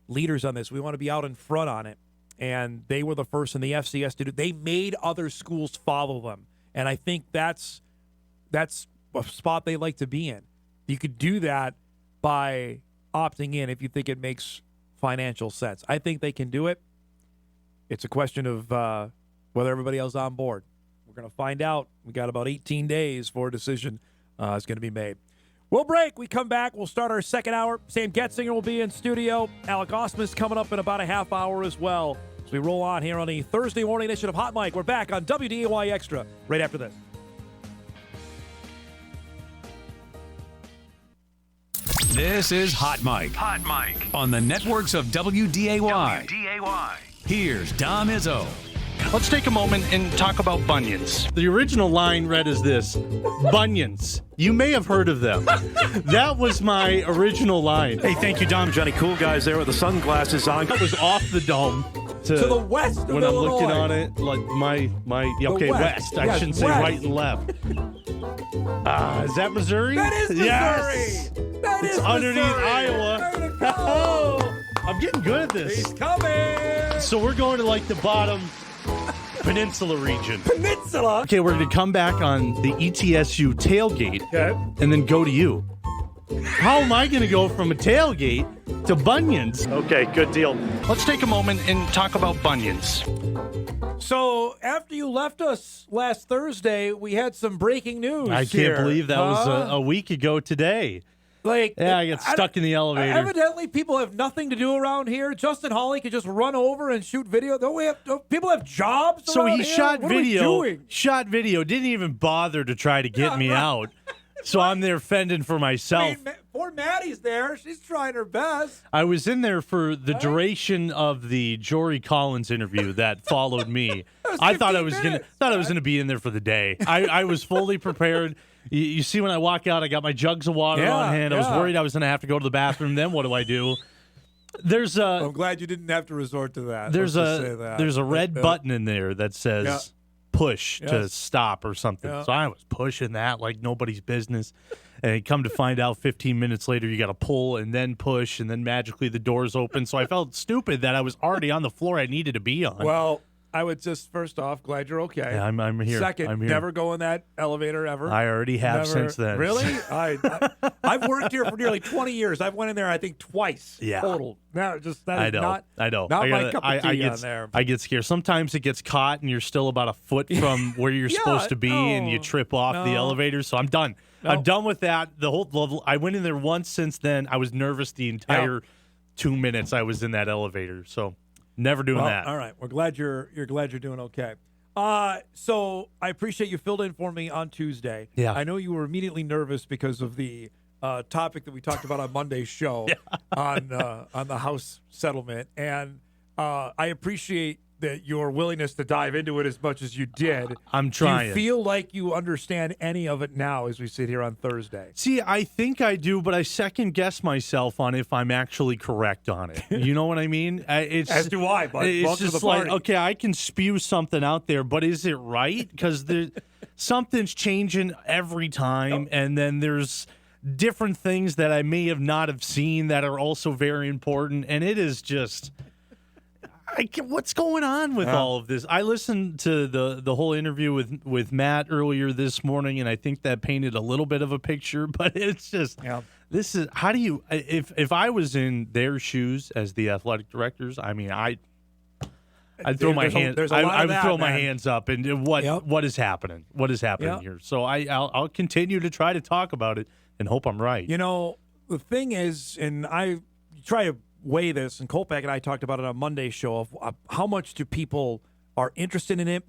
leaders on this. We want to be out in front on it. And they were the first in the FCS to do. They made other schools follow them. And I think that's a spot they like to be in. You could do that by opting in if you think it makes financial sense. I think they can do it. It's a question of whether everybody else is on board. We're going to find out. We got about 18 days for a decision is going to be made. We'll break. We come back. We'll start our second hour. Sam Goetzinger will be in studio. Alec Ausmus coming up in about a half hour as well. As we roll on here on the Thursday morning edition of Hot Mic. We're back on WDAY Extra right after this. This is Hot Mic. Hot Mic on the networks of WDAY. Here's Dom Izzo. Let's take a moment and talk about bunions. The original line read as this: bunions. You may have heard of them. That was my original line. Hey, thank you, Dom. Johnny Cool Guys there with the sunglasses on. That was off the dome. To the west of when Illinois. I'm looking on it, like okay, west. I shouldn't say west. right and left. Is that Missouri? That is Missouri. Yes. That is it's underneath Missouri. Iowa. Way to go. Oh, I'm getting good at this. He's coming. So we're going to like the bottom peninsula region. Peninsula. Okay, we're going to come back on the ETSU tailgate and then go to you. How am I going to go from a tailgate to bunions? Okay, good deal. Let's take a moment and talk about bunions. So after you left us last Thursday, we had some breaking news. I here. can't believe that was a week ago today. Like, Yeah, I got stuck in the elevator. Evidently, people have nothing to do around here. Justin Hawley could just run over and shoot video. Don't people have jobs? So around he here? shot What are we video. doing? Shot video. Didn't even bother to try to get me out. So I'm there fending for myself. I mean, poor Maddie's there. She's trying her best. I was in there for the duration of the Jory Collins interview that followed me. I thought I was 15 gonna be in there for the day. I was fully prepared. You see, when I walk out, I got my jugs of water on hand. I was worried I was gonna have to go to the bathroom. Then what do I do? I'm glad you didn't have to resort to that. There's a red button in there that says push to stop or something. Yeah. So I was pushing that like nobody's business. And come to find out 15 minutes later, you got to pull and then push, and then magically the doors open. So I felt stupid that I was already on the floor I needed to be on. Well, I would just, first off, glad you're okay. Yeah, I'm here. Second, I'm here. never go in that elevator ever. I already have since then. Really? I've worked here for nearly 20 years. I've went in there, I think, twice total. Now, just that is not my cup of tea on there. I get scared. Sometimes it gets caught, and you're still about a foot from where you're supposed to be, and you trip off the elevator. So I'm done. No. I'm done with that. The whole level. I went in there once since then. I was nervous the entire 2 minutes I was in that elevator. So never doing that. All right. We're glad you're doing okay. So I appreciate you filled in for me on Tuesday. Yeah. I know you were immediately nervous because of the topic that we talked about on Monday's show on the House settlement, and I appreciate that your willingness to dive into it as much as you did. I'm trying. Do you feel like you understand any of it now as we sit here on Thursday? See, I think I do, but I second guess myself on if I'm actually correct on it. You know what I mean? As do I, but it's welcome to just the like, party. okay, I can spew something out there, but is it right? Because something's changing every time, and then there's different things that I may not have seen that are also very important, and it is just... what's going on with all of this? I listened to the whole interview with Matt earlier this morning, and I think that painted a little bit of a picture. But it's just this is how do you if I was in their shoes as the athletic directors? I mean, I'd throw my hands. I would throw my hands up. And what is happening? What is happening here? So I'll continue to try to talk about it and hope I'm right. You know, the thing is, and I try to weigh this, and Kolpak and I talked about it on Monday's show of how much do people are interested in it.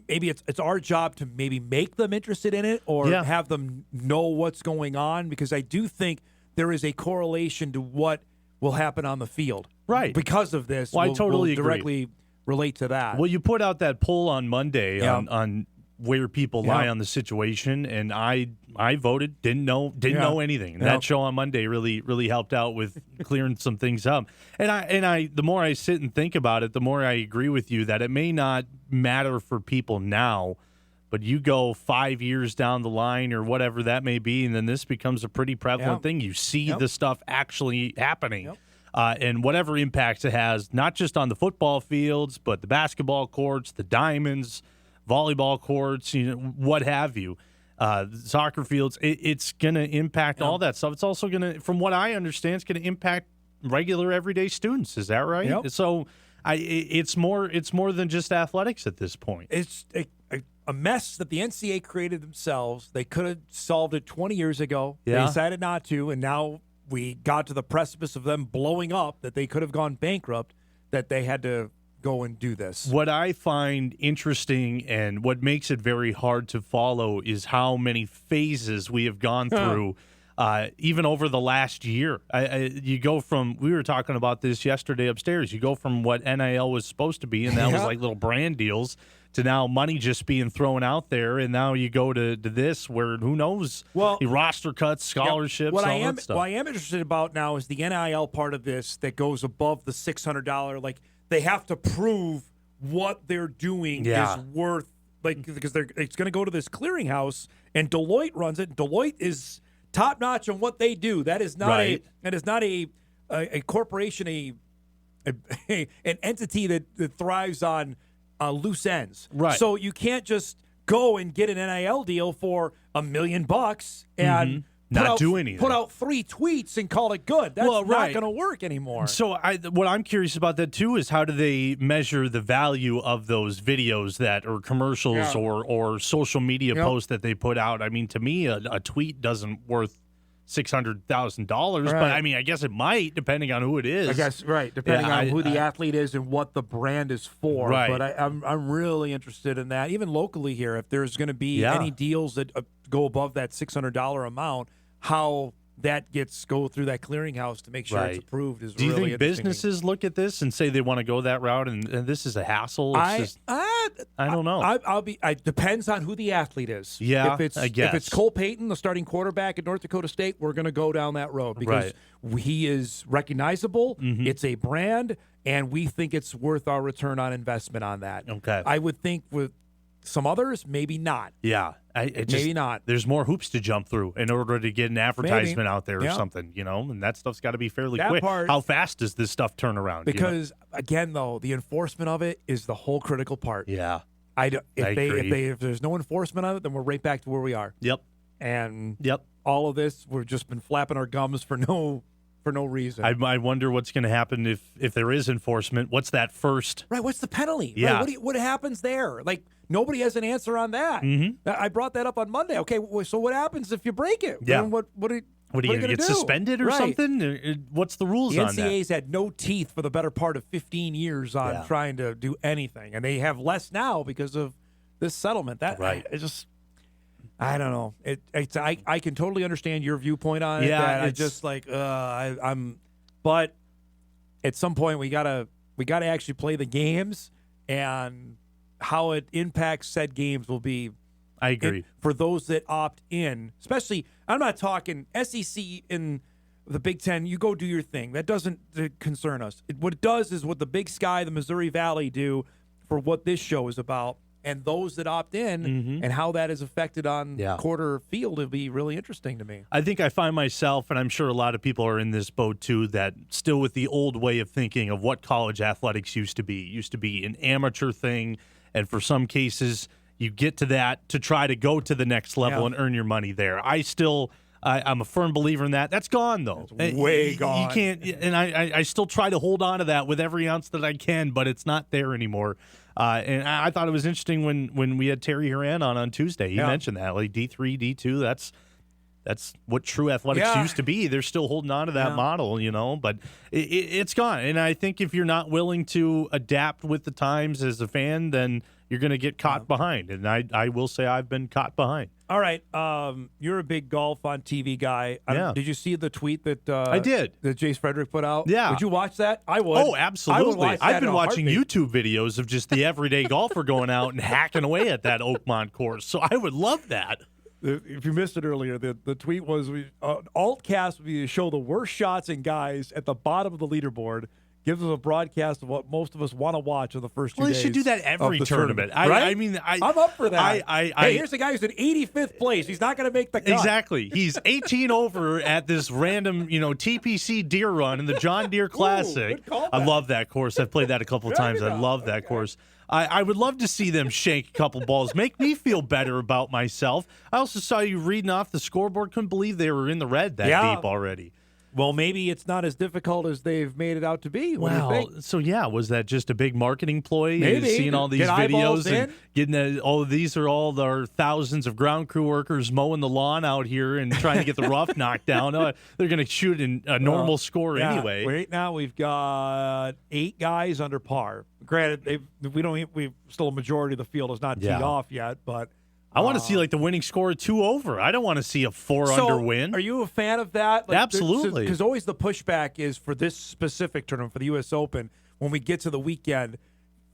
Maybe it's our job to maybe make them interested in it or have them know what's going on, because I do think there is a correlation to what will happen on the field. Right. Because of this, Well, I totally we'll directly relate to that. Well, you put out that poll on Monday on where people lie on the situation, and I voted, didn't know anything. And that show on Monday really helped out with clearing some things up. And I the more I sit and think about it, the more I agree with you that it may not matter for people now, but you go 5 years down the line or whatever that may be, and then this becomes a pretty prevalent thing. You see the stuff actually happening. And whatever impacts it has, not just on the football fields, but the basketball courts, the diamonds, volleyball courts, what have you, soccer fields, it's going to impact all that stuff. It's also going to, from what I understand, it's going to impact regular everyday students. Is that right? Yep. So it's more than just athletics at this point. It's a mess that the NCAA created themselves. They could have solved it 20 years ago. Yeah. They decided not to, and now we got to the precipice of them blowing up, that they could have gone bankrupt, that they had to go and do this. What I find interesting and what makes it very hard to follow is how many phases we have gone through, even over the last year. You go from, we were talking about this yesterday upstairs, you go from what NIL was supposed to be, and that was like little brand deals, to now money just being thrown out there, and now you go to this where who knows, roster cuts, scholarships, all that stuff. What I am interested about now is the NIL part of this that goes above the $600. Like, they have to prove what they're doing is worth, because it's going to go to this clearinghouse, and Deloitte runs it. Deloitte is top notch on what they do. That is not a corporation, an entity that thrives on loose ends. Right. So you can't just go and get an NIL deal for $1 million and not do anything. Put out 3 tweets and call it good. That's not going to work anymore. So what I'm curious about that too is how do they measure the value of those videos that or commercials or social media posts that they put out? I mean, to me, a tweet doesn't worth $600,000, but I mean, I guess it might, depending on who it is. I guess depending on who the athlete is and what the brand is for. Right. But I'm really interested in that, even locally here. If there's going to be any deals that go above that $600 amount, how that go through that clearinghouse to make sure it's approved is Do you really think businesses look at this and say they want to go that route and this is a hassle? I don't know. It depends on who the athlete is. Yeah, I guess. If it's Cole Payton, the starting quarterback at North Dakota State, we're going to go down that road because he is recognizable. Mm-hmm. It's a brand, and we think it's worth our return on investment on that. Okay. I would think with some others, maybe not. Yeah. Maybe not. There's more hoops to jump through in order to get an advertisement out there or something, and that stuff's got to be fairly quick. How fast does this stuff turn around? Because, again, though, the enforcement of it is the whole critical part. Yeah. If there's no enforcement of it, then we're right back to where we are. Yep. And all of this, we've just been flapping our gums for no reason. I wonder what's going to happen if there is enforcement. What's that first? Right. What's the penalty? Yeah. Right, what happens there? Like, nobody has an answer on that. Mm-hmm. I brought that up on Monday. Okay, so what happens if you break it? Yeah. What are you going to get suspended or something? What's the rules on that? The NCAA's had no teeth for the better part of 15 years on trying to do anything, and they have less now because of this settlement. I don't know. I can totally understand your viewpoint on it. Yeah, But at some point we gotta actually play the games, and how it impacts said games will be. I agree. For those that opt in, especially, I'm not talking SEC in the Big Ten. You go do your thing. That doesn't concern us. What it does is what the Big Sky, the Missouri Valley do for what this show is about. And those that opt in and how that is affected on quarter field will be really interesting to me. I think I find myself, and I'm sure a lot of people are in this boat too, that still with the old way of thinking of what college athletics used to be. It used to be an amateur thing, and for some cases, you get to that to try to go to the next level and earn your money there. I'm a firm believer in that. That's gone, though. It's way gone. You can't, and I still try to hold on to that with every ounce that I can, but it's not there anymore. And I thought it was interesting when we had Terry Horan on Tuesday. He mentioned that, like D3, D2, that's what true athletics used to be. They're still holding on to that model, but it's gone. And I think if you're not willing to adapt with the times as a fan, then you're going to get caught behind. And I will say I've been caught behind. All right. You're a big golf on TV guy. Did you see the tweet that I did that Jace Frederick put out? Yeah. Would you watch that? I would. Oh, absolutely. I've been watching YouTube. YouTube videos of just the everyday golfer going out and hacking away at that Oakmont course. So I would love that. If you missed it earlier, the tweet was Altcast would be to show the worst shots and guys at the bottom of the leaderboard. Gives us a broadcast of what most of us want to watch in the first 2 days. Well, they should do that every tournament. Right? I'm up for that. Hey, here's a guy who's in 85th place. He's not going to make the cut. Exactly. He's 18 over at this random, TPC deer run in the John Deere Classic. I love that course. I've played that a couple of times. I love that course. I would love to see them shank a couple balls, make me feel better about myself. I also saw you reading off the scoreboard. Couldn't believe they were in the red that deep already. Well, maybe it's not as difficult as they've made it out to be. Was that just a big marketing ploy? Maybe. Seeing all these Get videos in. and getting these are all our thousands of ground crew workers mowing the lawn out here and trying to get the rough knocked down. They're going to shoot in a normal score anyway. Right now we've got 8 guys under par. Granted, we still a majority of the field is not teed off yet, but. I want to see the winning score of 2 over. I don't want to see a 4 under win. Are you a fan of that? Absolutely. Because always the pushback is for this specific tournament, for the U.S. Open, when we get to the weekend,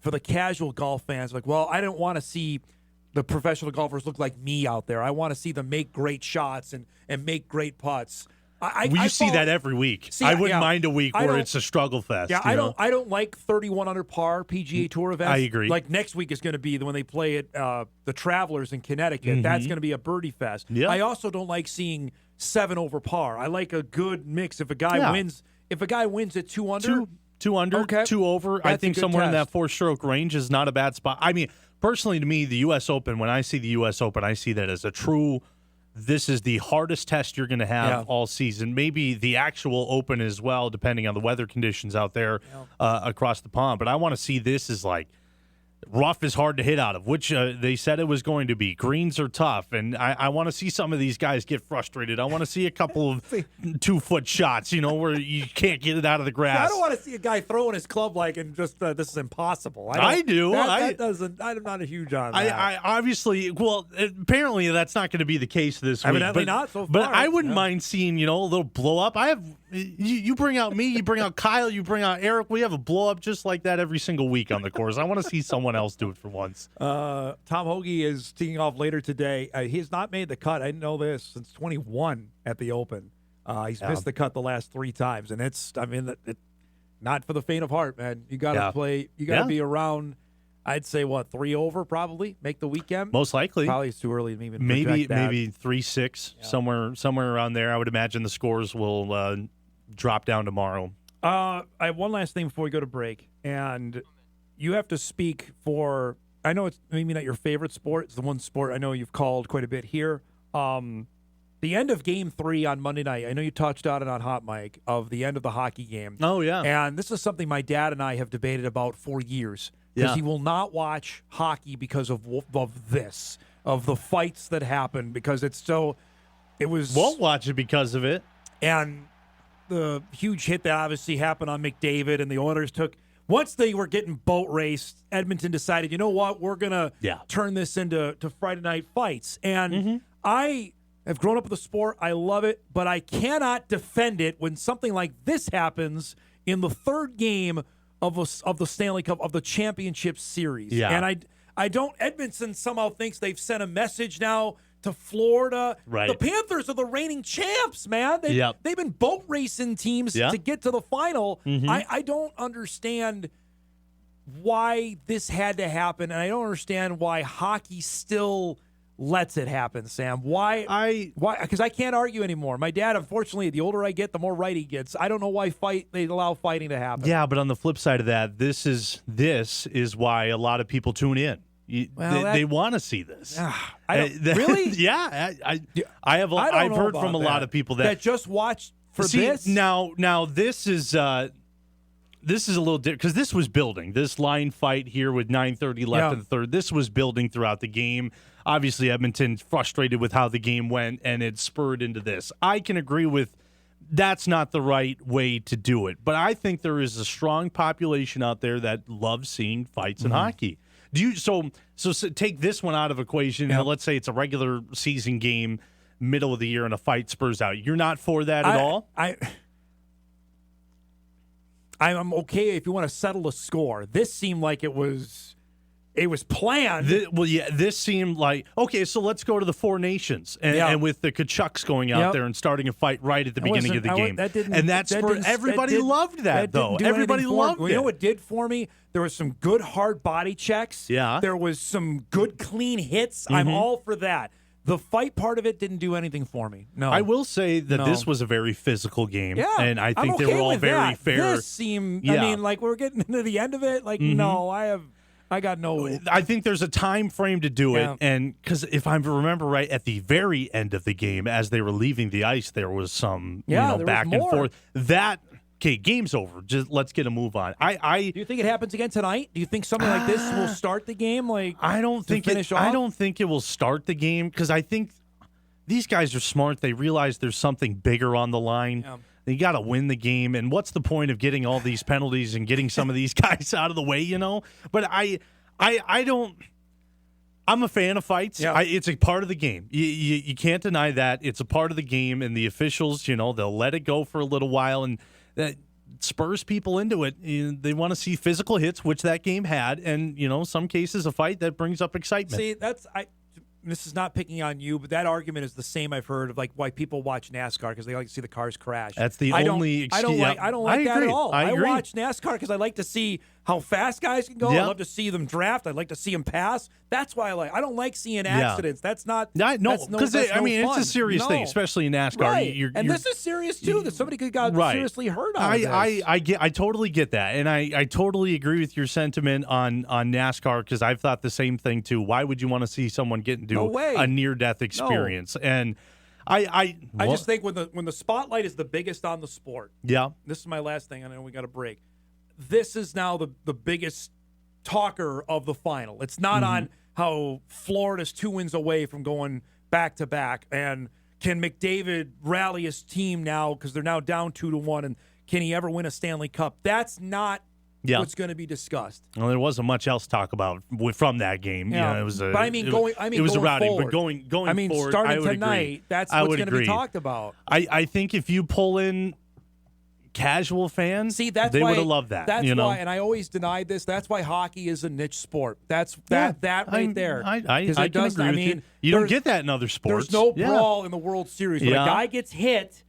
for the casual golf fans, I don't want to see the professional golfers look like me out there. I want to see them make great shots and make great putts. We see that every week. I wouldn't mind a week where it's a struggle fest. Yeah, I don't like 31 under par PGA Tour events. I agree. Like next week is going to be when they play at the Travelers in Connecticut. Mm-hmm. That's going to be a birdie fest. Yep. I also don't like seeing 7 over par. I like a good mix. If a guy wins, at 2 under, 2 under, okay. 2 over, I think somewhere in that 4-stroke range is not a bad spot. I mean, personally, to me, the U.S. Open. When I see the U.S. Open, I see that as a true. This is the hardest test you're going to have all season. Maybe the actual Open as well, depending on the weather conditions out there across the pond. But I want to see this as rough is hard to hit out of, which they said it was going to be. Greens are tough, and I want to see some of these guys get frustrated. I want to see a couple of 2-foot shots, where you can't get it out of the grass. I don't want to see a guy throwing his club and just this is impossible. I do. That doesn't. I'm not a huge on that. I obviously, apparently that's not going to be the case this week. Evidently not so far. But I wouldn't mind seeing a little blow up. You bring out me, you bring out Kyle, you bring out Eric. We have a blow up just like that every single week on the course. I want to see someone else do it for once. Tom Hoagie is teeing off later today. He has not made the cut. I didn't know this since 21 at the Open. He's missed the cut the last 3 times, and it's not for the faint of heart, man. You got to play. You got to be around. I'd say 3 over probably make the weekend. Most likely. Probably it's too early to even maybe project that. 3-6 somewhere around there. I would imagine the scores will drop down tomorrow. I have one last thing before we go to break, and you have to speak for. I know it's maybe not your favorite sport. It's the one sport I know you've called quite a bit here. The end of Game 3 on Monday night. I know you touched on it on Hot Mic of the end of the hockey game. Oh yeah, and this is something my dad and I have debated about for years. Because he will not watch hockey because of this, of the fights that happen, because won't watch it because of it. And the huge hit that obviously happened on McDavid and the Oilers took. Once they were getting boat raced, Edmonton decided, you know what, we're going to turn this into Friday night fights. And I have grown up with the sport. I love it, but I cannot defend it when something like this happens in the 3rd game of the Stanley Cup, of the championship series. Yeah. And I don't, Edmonton somehow thinks they've sent a message now to Florida. Right. The Panthers are the reigning champs, man. They've been boat racing teams to get to the final. I don't understand why this had to happen, and I don't understand why hockey still lets it happen, Sam. Why? Because I can't argue anymore. My dad, unfortunately, the older I get, the more right he gets. I don't know why they allow fighting to happen. Yeah, but on the flip side of that, this is why a lot of people tune in. They want to see this. Really? Yeah, I've heard from a lot of people that just watched for this. Now this is a little different because this was building. This line fight here with 9:30 left in the 3rd. This was building throughout the game. Obviously, Edmonton frustrated with how the game went, and it spurred into this. I can agree with that's not the right way to do it, but I think there is a strong population out there that loves seeing fights in hockey. Do you so take this one out of equation, and let's say it's a regular season game, middle of the year, and a fight spurs out. You're not for that at all? I'm okay if you want to settle a score. This seemed like it was planned. This seemed like, okay, so let's go to the Four Nations and with the Kachucks going out there and starting a fight right at the beginning of the game. Everybody loved that, though. Everybody loved it. You know what it did for me? There was some good hard body checks. Yeah. There was some good clean hits. I'm all for that. The fight part of it didn't do anything for me. No. I will say that this was a very physical game. Yeah. And I think I'm okay they were all with very that. fair. This seemed, I mean, like we're getting into the end of it. Like, no, I got no. I think there's a time frame to do it, and because if I remember right, at the very end of the game, as they were leaving the ice, there was some back and forth. Game's over. Just let's get a move on. Do you think it happens again tonight? Do you think something like this will start the game? Like I don't think it will start the game because I think these guys are smart. They realize there's something bigger on the line. Yeah. You got to win the game, and what's the point of getting all these penalties and getting some of these guys out of the way, But I don't. I'm a fan of fights. Yeah. It's a part of the game. You can't deny that. It's a part of the game, and the officials, they'll let it go for a little while, and that spurs people into it. They want to see physical hits, which that game had, and some cases a fight that brings up excitement. See, this is not picking on you, but that argument is the same I've heard of like why people watch NASCAR because they like to see the cars crash. That's the only excuse. I don't like that at all. I agree. Watch NASCAR because I like to see how fast guys can go. Yep. I love to see them draft. I like to see them pass. That's why I don't like seeing accidents. That's not. Because it's a serious thing, especially in NASCAR. Right. This is serious too. That somebody could got seriously hurt on this. I totally get that, and I totally agree with your sentiment on NASCAR because I've thought the same thing too. Why would you want to see someone get into a near-death experience? No. And I just think when the spotlight is the biggest on the sport. Yeah. This is my last thing. I know we got a break. This is now the biggest talker of the final. It's not on how Florida's 2 wins away from going back to back, and can McDavid rally his team now because they're now down 2-1, and can he ever win a Stanley Cup? That's not what's going to be forward. Well, there wasn't much else to talk about from that game. Yeah. It was going rowdy, forward. but going forward, starting I would tonight, agree. that's what's going to be talked about. I think if you pull in casual fans, they would have loved that. That's why, and I always denied this. That's why hockey is a niche sport. That right there. I can agree with you. You don't get that in other sports. There's no brawl in the World Series. When a guy gets hit,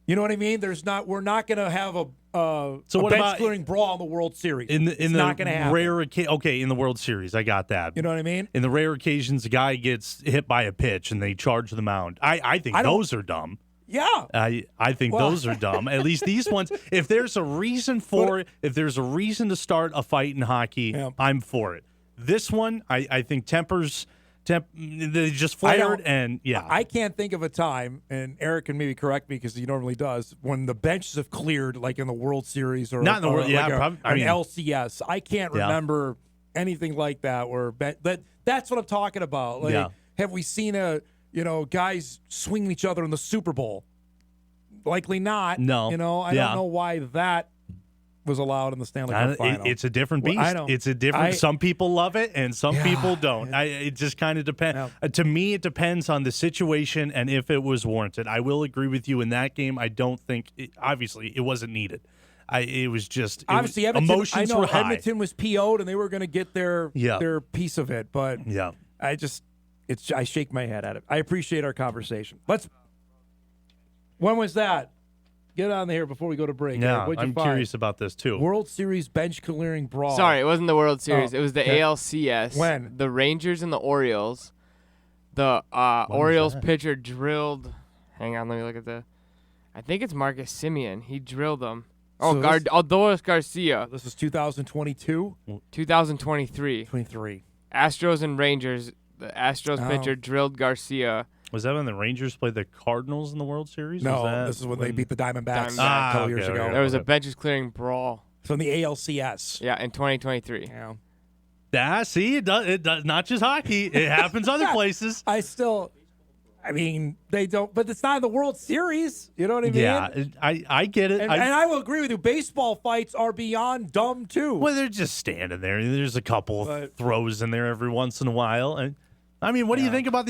you know what I mean? We're not going to have a bench clearing brawl in the World Series. It's not going to happen. In the World Series, I got that. You know what I mean? In the rare occasions, a guy gets hit by a pitch and they charge the mound. I think those are dumb. Yeah, I think those are dumb. At least these ones. If there's a reason to start a fight in hockey, I'm for it. This one, I think they just flared, and I can't think of a time, and Eric can maybe correct me because he normally does, when the benches have cleared, like in the World Series or not in the World, LCS. I can't remember anything like that. That's what I'm talking about. Like, have we seen guys swinging each other in the Super Bowl? Likely not. No. I don't know why that was allowed in the Stanley Cup final. It's a different beast. It's a different. Some people love it and some people don't. It just kind of depends. Yeah. To me, it depends on the situation and if it was warranted. I will agree with you in that game. I don't think. Obviously, it wasn't needed. It was just obviously Edmonton, emotions were high. Edmonton was PO'd and they were going to get their piece of it, but I shake my head at it. I appreciate our conversation. When was that? Get on there before we go to break. Yeah, I'm curious about this too. World Series bench clearing brawl. Sorry, it wasn't the World Series. It was the ALCS. When? The Rangers and the Orioles. The Orioles pitcher drilled. Hang on, let me look at I think it's Marcus Semien. He drilled them. Doris Garcia. This is 2022? 2023. 23. Astros and Rangers. The Astros pitcher drilled Garcia. Was that when the Rangers played the Cardinals in the World Series? No, this is when they beat the Diamondbacks a couple years ago. There was a benches clearing brawl. So in the ALCS. Yeah, in 2023. Yeah. See, it does not just hockey. It happens other places. I still I mean, they don't, but it's not in the World Series. You know what I mean? Yeah, I get it. And I will agree with you. Baseball fights are beyond dumb, too. Well, they're just standing there. There's a couple But- throws in there every once in a while. And I mean, what do you think about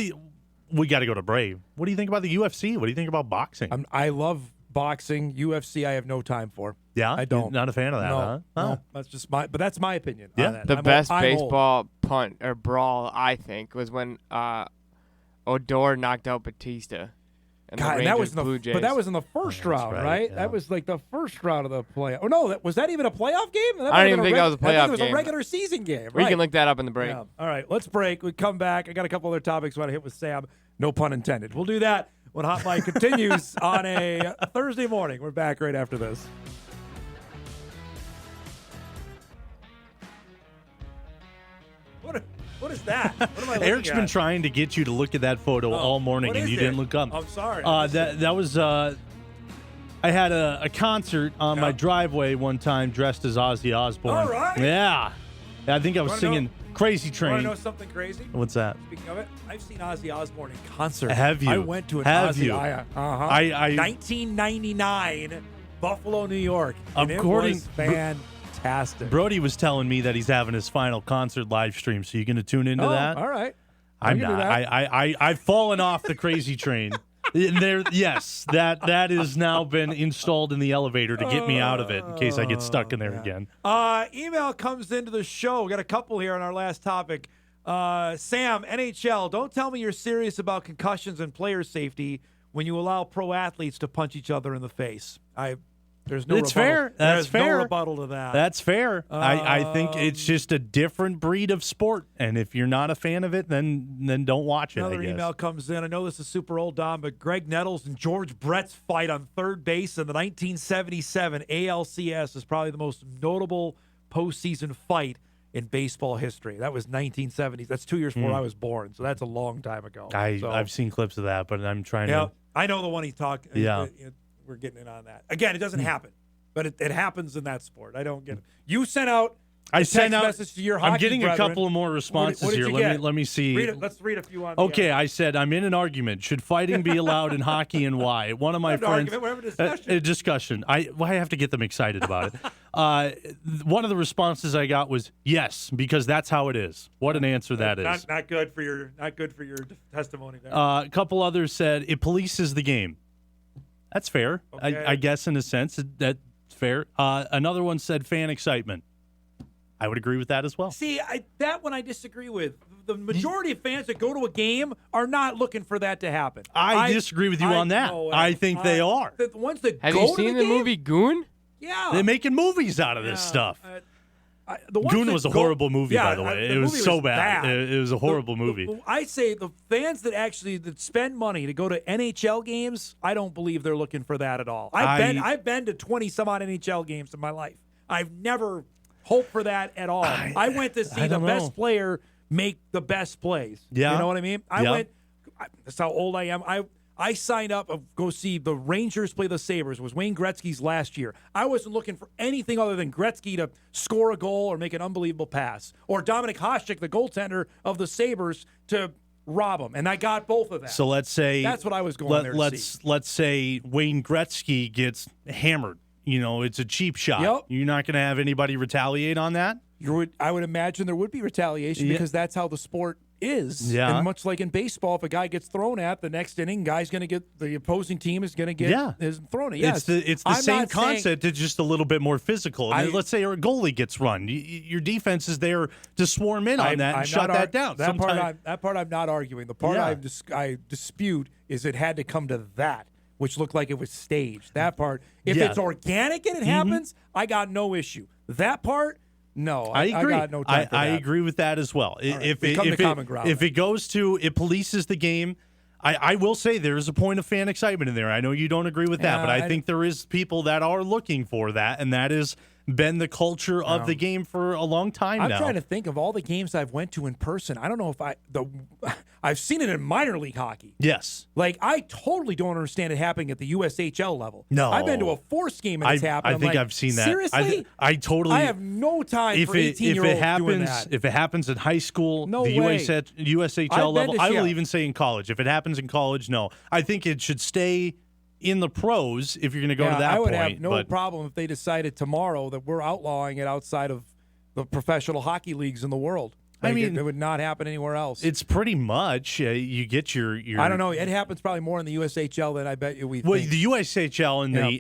we got to go to Brave. What do you think about the UFC? What do you think about boxing? I love boxing. UFC, I have no time for. Yeah? I don't. You're not a fan of that, No, huh? Oh. no, that's just that's my opinion. Yeah. on that. The I'm best old. baseball punt or brawl, I think, was when Odor knocked out Batista. And God, the and that was Rangers Blue Jays. but that was in the first that's round, right, right? yeah. That was like the first round of the playoff. Oh no, was that even a playoff game? I don't even think that was a I think playoff it was game. a regular season game. We right. can look that up in the break. Yeah. All right, let's break. We come back. I got a couple other topics I want to hit with Sam. No pun intended. We'll do that when Hot Mic continues on a Thursday morning. We're back right after this. What is that? What am I looking Eric's been at? trying to get you to look at that photo all morning, what and is you it? didn't look up. I'm sorry. That was I had a concert on my driveway one time dressed as Ozzy Osbourne. All right. Yeah. I think I was Wanna singing know- Crazy Want Train. to know something crazy? What's that? Speaking of it, I've seen Ozzy Osbourne in concert. Have you? I went to an Have Ozzy. you? I 1999, Buffalo, New York. And According- it was fantastic. Brody was telling me that he's having his final concert live stream, so you going to tune into that? All right. I'm We can do not. that. I've fallen off the Crazy Train. Yes, that has now been installed in the elevator to get me out of it in case I get stuck in there again. Email comes into the show. We got a couple here on our last topic. Sam, NHL, don't tell me you're serious about concussions and player safety when you allow pro athletes to punch each other in the face. There's no It's rebuttal. fair. That's There's fair. no rebuttal to that. That's fair. I think it's just a different breed of sport, and if you're not a fan of it, then don't watch it. Another I guess. email comes in. I know this is super old, Dom, but Greg Nettles and George Brett's fight on third base in the 1977 ALCS is probably the most notable postseason fight in baseball history. That was 1970s. That's 2 years before I was born, so that's a long time ago. I've seen clips of that, but I'm trying Yeah, to. I know the one he's talking. Yeah. We're getting in on that. Again, it doesn't happen, but it happens in that sport. I don't get it. You sent out I a sent text out. message to your I'm hockey getting a brethren. couple of more responses what did here. you Let get? me see. Read it. Let's read a few on. Okay, I said I'm in an argument. Should fighting be allowed in hockey and why? One of my Not an friends. argument, we're having a discussion. A discussion. I have to get them excited about it. One of the responses I got was yes, because that's how it is. What an answer that is. Not good for your testimony there. A couple others said it polices the game. That's fair. Okay. I guess in a sense that's fair. Another one said fan excitement. I would agree with that as well. See, that one I disagree with. The majority of fans that go to a game are not looking for that to happen. I disagree with you on that. no, I think they are. The ones that Have go you to seen the the game, movie Goon? Yeah, They're making movies out of this stuff. The ones Goon that was a go- horrible movie, Yeah, by the way. the It was movie so bad. It was a horrible movie. I say the fans that spend money to go to NHL games, I don't believe they're looking for that at all. I've been to 20 some odd NHL games in my life. I've never hoped for that at all. I went to see I the don't best know. player make the best plays. Yeah. You know what I mean? Yeah. That's how old I am. I signed up to go see the Rangers play the Sabres. It was Wayne Gretzky's last year. I wasn't looking for anything other than Gretzky to score a goal or make an unbelievable pass, or Dominik Hasek, the goaltender of the Sabres, to rob him. And I got both of that. So let's say That's what I was going there to see. Let's say Wayne Gretzky gets hammered. You know, it's a cheap shot. Yep. You're not going to have anybody retaliate on that? I would imagine there would be retaliation because that's how the sport is. Yeah. And much like in baseball, if a guy gets thrown at, the next inning, the opposing team is going to get his thrown at. Yes. It's the I'm same not saying- concept. It's just a little bit more physical. And let's say a goalie gets run. Your defense is there to swarm in on that and shut that down. That part I'm not arguing. The part I dispute is it had to come to that, which looked like it was staged. That part, if it's organic and it happens, I got no issue. That part, no, I agree. I got no time for I that. agree with that as well. Right. We come to common ground. If it goes to it polices the game, I will say there is a point of fan excitement in there. I know you don't agree with that, but I think there is people that are looking for that, and that is been the culture of the game for a long time now. I'm trying to think of all the games I've went to in person. I don't know if I've seen it in minor league hockey. Yes. Like, I totally don't understand it happening at the USHL level. No. I've been to a force game and it's happened. I think like, I've seen that. Seriously? I totally. I have no time for 18-year-olds doing that. If it happens in high school, No the way. USHL level, I will yeah. even say in college. If it happens in college, no. I think it should stay in the pros if you're going to go to that I would point. have no problem if they decided tomorrow that we're outlawing it outside of the professional hockey leagues in the world. I Like, mean, it would not happen anywhere else. It's pretty much you get your. I don't know. It happens probably more in the USHL than I bet you we Well, think. the USHL and the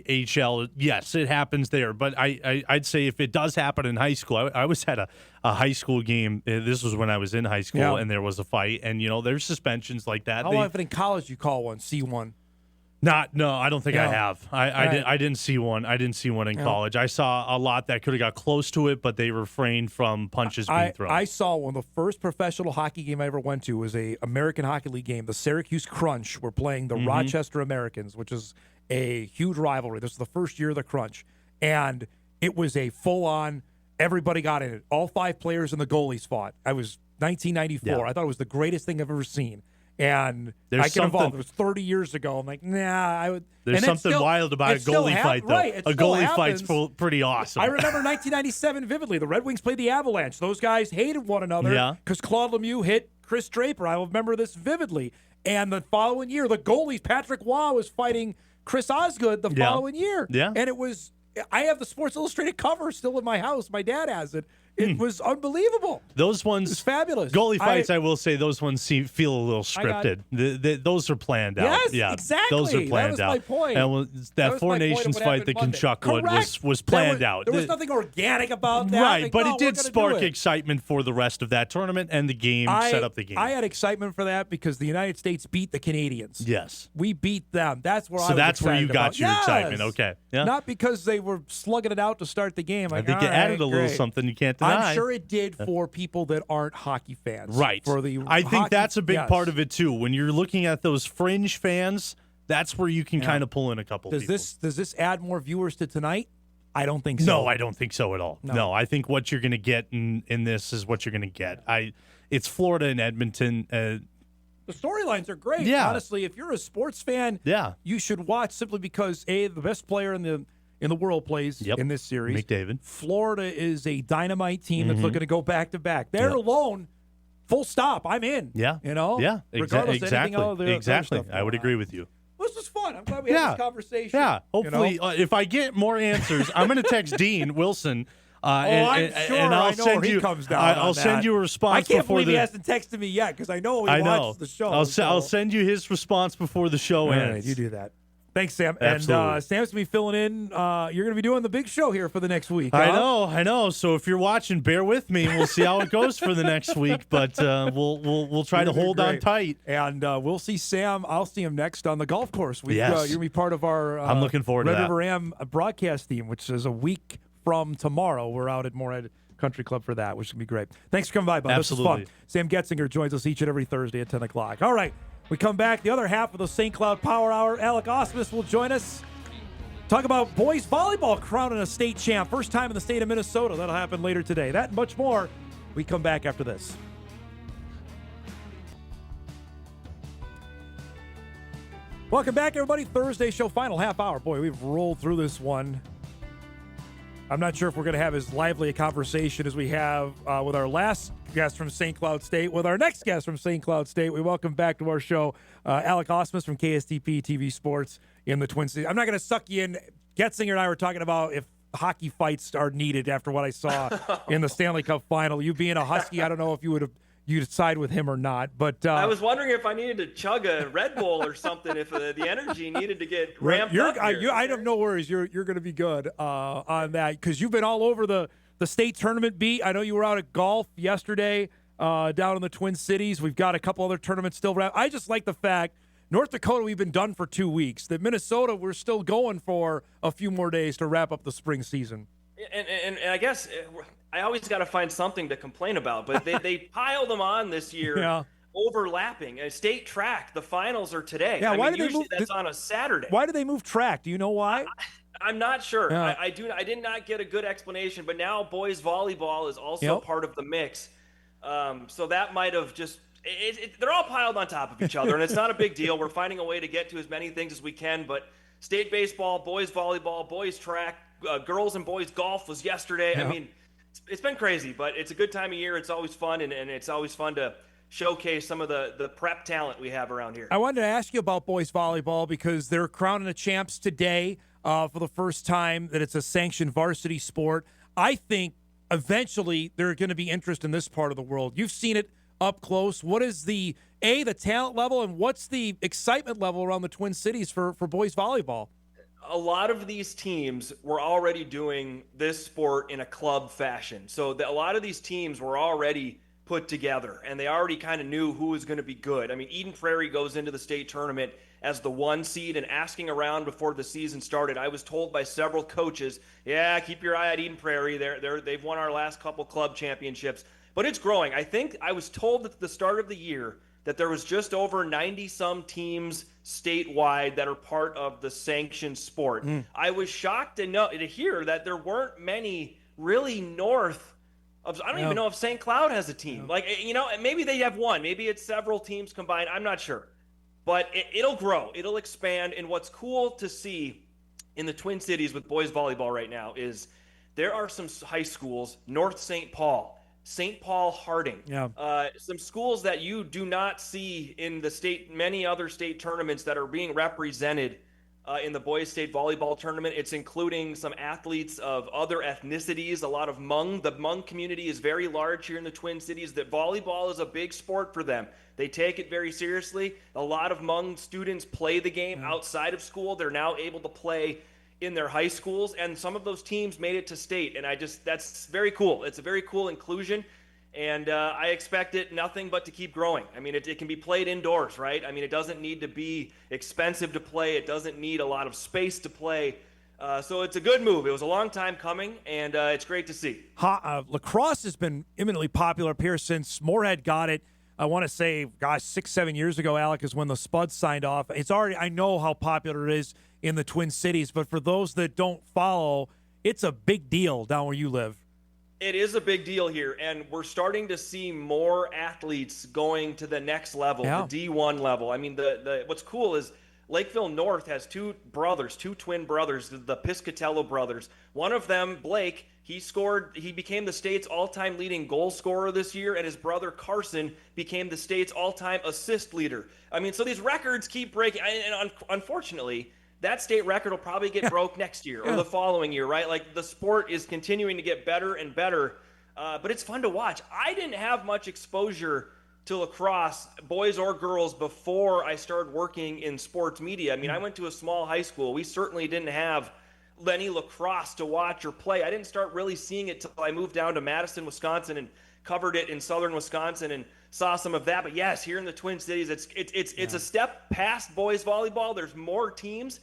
NAHL, yes, it happens there. But I'd say if it does happen in high school, I was at a high school game. This was when I was in high school, and there was a fight, and there's suspensions like that. How often in college you call one, see one? No, I don't think I have. Right. I didn't see one. I didn't see one in college. I saw a lot that could have got close to it, but they refrained from punches being thrown. I saw one. The first professional hockey game I ever went to was a American Hockey League game. The Syracuse Crunch were playing the Rochester Americans, which is a huge rivalry. This was the first year of the Crunch, and it was a full-on. Everybody got in it. All 5 players and the goalies fought. I was 1994. Yeah. I thought it was the greatest thing I've ever seen. And There's I get involved. something- It was 30 years ago. I'm like, nah. I would. There's and it something still- wild about a it still goalie fight, though. Right, it a still goalie fight's happens. pretty awesome. I remember 1997 vividly. The Red Wings played the Avalanche. Those guys hated one another because Claude Lemieux hit Chris Draper. I remember this vividly. And the following year, the goalies, Patrick Waugh was fighting Chris Osgood the following year. Yeah. And it was, I have the Sports Illustrated cover still in my house. My dad has it. It was unbelievable. Those ones, It's fabulous. goalie fights, I will say, those ones feel a little scripted. Those are planned out. Yes, Yeah, exactly. Those are That planned was out. my point. And that was Four my point of Nations what fight that happened Kachuk Monday. would was planned out. There was nothing organic about that. Right, Like, but no, it did we're gonna spark do it. excitement for the rest of that tournament, and the game set up the game. I had excitement for that because the United States beat the Canadians. Yes. We beat them. That's where I So was that's where you excited got about. your Yes. excitement. Okay. Yeah. Not because they were slugging it out to start the game. Like, I think all it added right, a little great. something you can't deny. I'm sure it did for people that aren't hockey fans. Right. For the I think hockey- that's a big yes. part of it too. When you're looking at those fringe fans, that's where you can kind of pull in a couple Does people. this add more viewers to tonight? I don't think so. No, I don't think so at all. No. No, I think what you're going to get in this is what you're going to get. It's Florida and Edmonton. The storylines are great. Yeah. Honestly, if you're a sports fan, Yeah. you should watch simply because the best player in the world plays in this series. McDavid. Florida is a dynamite team that's looking to go back to back. They're alone. Full stop. I'm in. Yeah. Yeah. Regardless of anything else, Exactly. other stuff I would going agree on. with you. This was fun. I'm glad we had this conversation. Yeah. Hopefully, you know? if I get more answers, I'm going to text Dean Wilson. I'm sure and I I'll know send where he you. comes down. I'll on send that. you a response I can't before believe the. he hasn't texted me yet because I know he I know. watches the show. I'll send you his response before the show All ends. right, you do that. Thanks, Sam. Absolutely. And Sam's going to be filling in. You're going to be doing the big show here for the next week. I huh? know. So if you're watching, bear with me, and we'll see how it goes for the next week. But we'll try to You're gonna be hold on great. tight. And we'll see Sam. I'll see him next on the golf course. Yes. You're going to be part of our I'm looking forward to Red that. River Am broadcast team, which is a week from tomorrow. We're out at Moorhead Country Club for that, which is going to be great. Thanks for coming by, bud. Absolutely. This is fun. Sam Goetzinger joins us each and every Thursday at 10 o'clock. All right. We come back. The other half of the St. Cloud Power Hour. Alec Ausmus will join us. Talk about boys volleyball crowning a state champ. First time in the state of Minnesota. That'll happen later today. That and much more. We come back after this. Welcome back, everybody. Thursday show, final half hour. Boy, we've rolled through this one. I'm not sure if we're going to have as lively a conversation as we have with our last guest from St. Cloud State. With our next guest from St. Cloud State, we welcome back to our show Alec Ausmus from KSTP TV Sports in the Twin Cities. I'm not going to suck you in. Getzinger and I were talking about if hockey fights are needed after what I saw in the Stanley Cup final. You being a Husky, I don't know if you'd side with him or not. But I was wondering if I needed to chug a Red Bull or something, if the energy needed to get ramped up here. I have no worries. You're going to be good on that because you've been all over the state tournament beat. I know you were out at golf yesterday down in the Twin Cities. We've got a couple other tournaments still wrapped. I just like the fact North Dakota, we've been done for 2 weeks. That Minnesota, we're still going for a few more days to wrap up the spring season. And I guess I always got to find something to complain about, but they piled them on this year. Yeah. Overlapping. State track, the finals are today. Yeah, why mean, did they usually move? that's on a Saturday. Why did they move track? Do you know why? I'm not sure. Yeah. I did not get a good explanation, but now boys volleyball is also Yep. part of the mix. So that might have just they're all piled on top of each other, and it's not a big deal. We're finding a way to get to as many things as we can, but state baseball, boys volleyball, boys track, girls and boys golf was yesterday. Yeah. I mean, it's been crazy, but it's a good time of year. It's always fun, and it's always fun to showcase some of the prep talent we have around here. I wanted to ask you about boys volleyball because they're crowning the champs today for the first time that it's a sanctioned varsity sport. I think eventually there's going to be interest in this part of the world. You've seen it up close. What is the talent level, and what's the excitement level around the Twin Cities for boys volleyball? A lot of these teams were already doing this sport in a club fashion. So a lot of these teams were already put together, and they already kind of knew who was going to be good. I mean, Eden Prairie goes into the state tournament as the 1 seed, and asking around before the season started, I was told by several coaches, yeah, keep your eye on Eden Prairie. They've won our last couple club championships. But it's growing. I think I was told at the start of the year that there was just over 90-some teams statewide that are part of the sanctioned sport. I was shocked to hear that there weren't many really north of, I don't even know if St. Cloud has a team. Like, maybe they have one. Maybe it's several teams combined. I'm not sure. But it'll grow. It'll expand. And what's cool to see in the Twin Cities with boys volleyball right now is there are some high schools, North St. Paul, St. Paul Harding, some schools that you do not see in the state, many other state tournaments that are being represented in the boys state volleyball tournament. It's including some athletes of other ethnicities, a lot of Hmong. The Hmong community is very large here in the Twin Cities. That volleyball is a big sport for them. They take it very seriously. A lot of Hmong students play the game outside of school. They're now able to play in their high schools, and some of those teams made it to state, and that's very cool. It's a very cool inclusion, and I expect it nothing but to keep growing. I mean, it can be played indoors, right? I mean, it doesn't need to be expensive to play. It doesn't need a lot of space to play. So it's a good move. It was a long time coming, and it's great to see. Lacrosse has been eminently popular up here since Moorhead got it. I want to say, 6-7 years ago, Alec, is when the Spuds signed off. It's already, I know how popular it is in the Twin Cities, but for those that don't follow, it's a big deal down where you live. It is a big deal here, and we're starting to see more athletes going to the next level, the D1 level. I mean, what's cool is Lakeville North has two twin brothers, the Piscatello brothers. One of them, Blake, he became the state's all-time leading goal scorer this year, and his brother Carson became the state's all-time assist leader. I mean, so these records keep breaking, and unfortunately, that state record will probably get broke next year or the following year, right? Like, the sport is continuing to get better and better, but it's fun to watch. I didn't have much exposure to lacrosse, boys or girls, before I started working in sports media. I mean, I went to a small high school. We certainly didn't have any lacrosse to watch or play. I didn't start really seeing it till I moved down to Madison, Wisconsin, and covered it in southern Wisconsin and saw some of that. But yes, here in the Twin Cities, it's a step past boys volleyball. There's more teams.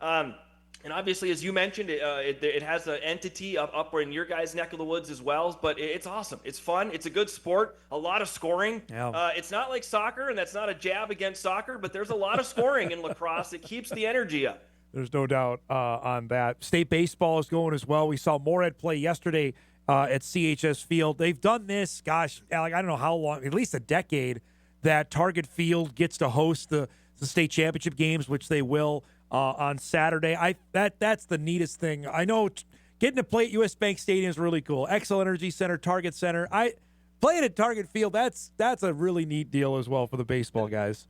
And obviously, as you mentioned, it has an entity up in your guys' neck of the woods as well. But it's awesome. It's fun. It's a good sport. A lot of scoring. It's not like soccer, and that's not a jab against soccer, but there's a lot of scoring in lacrosse. It keeps the energy up. There's no doubt on that. State baseball is going as well. We saw Moorhead play yesterday at CHS Field. They've done this, gosh, Alec, I don't know how long, at least a decade, that Target Field gets to host the state championship games, which they will on Saturday. That's the neatest thing. I know getting to play at US Bank Stadium is really cool. Xcel Energy Center, Target Center. Playing at Target Field, that's a really neat deal as well for the baseball guys.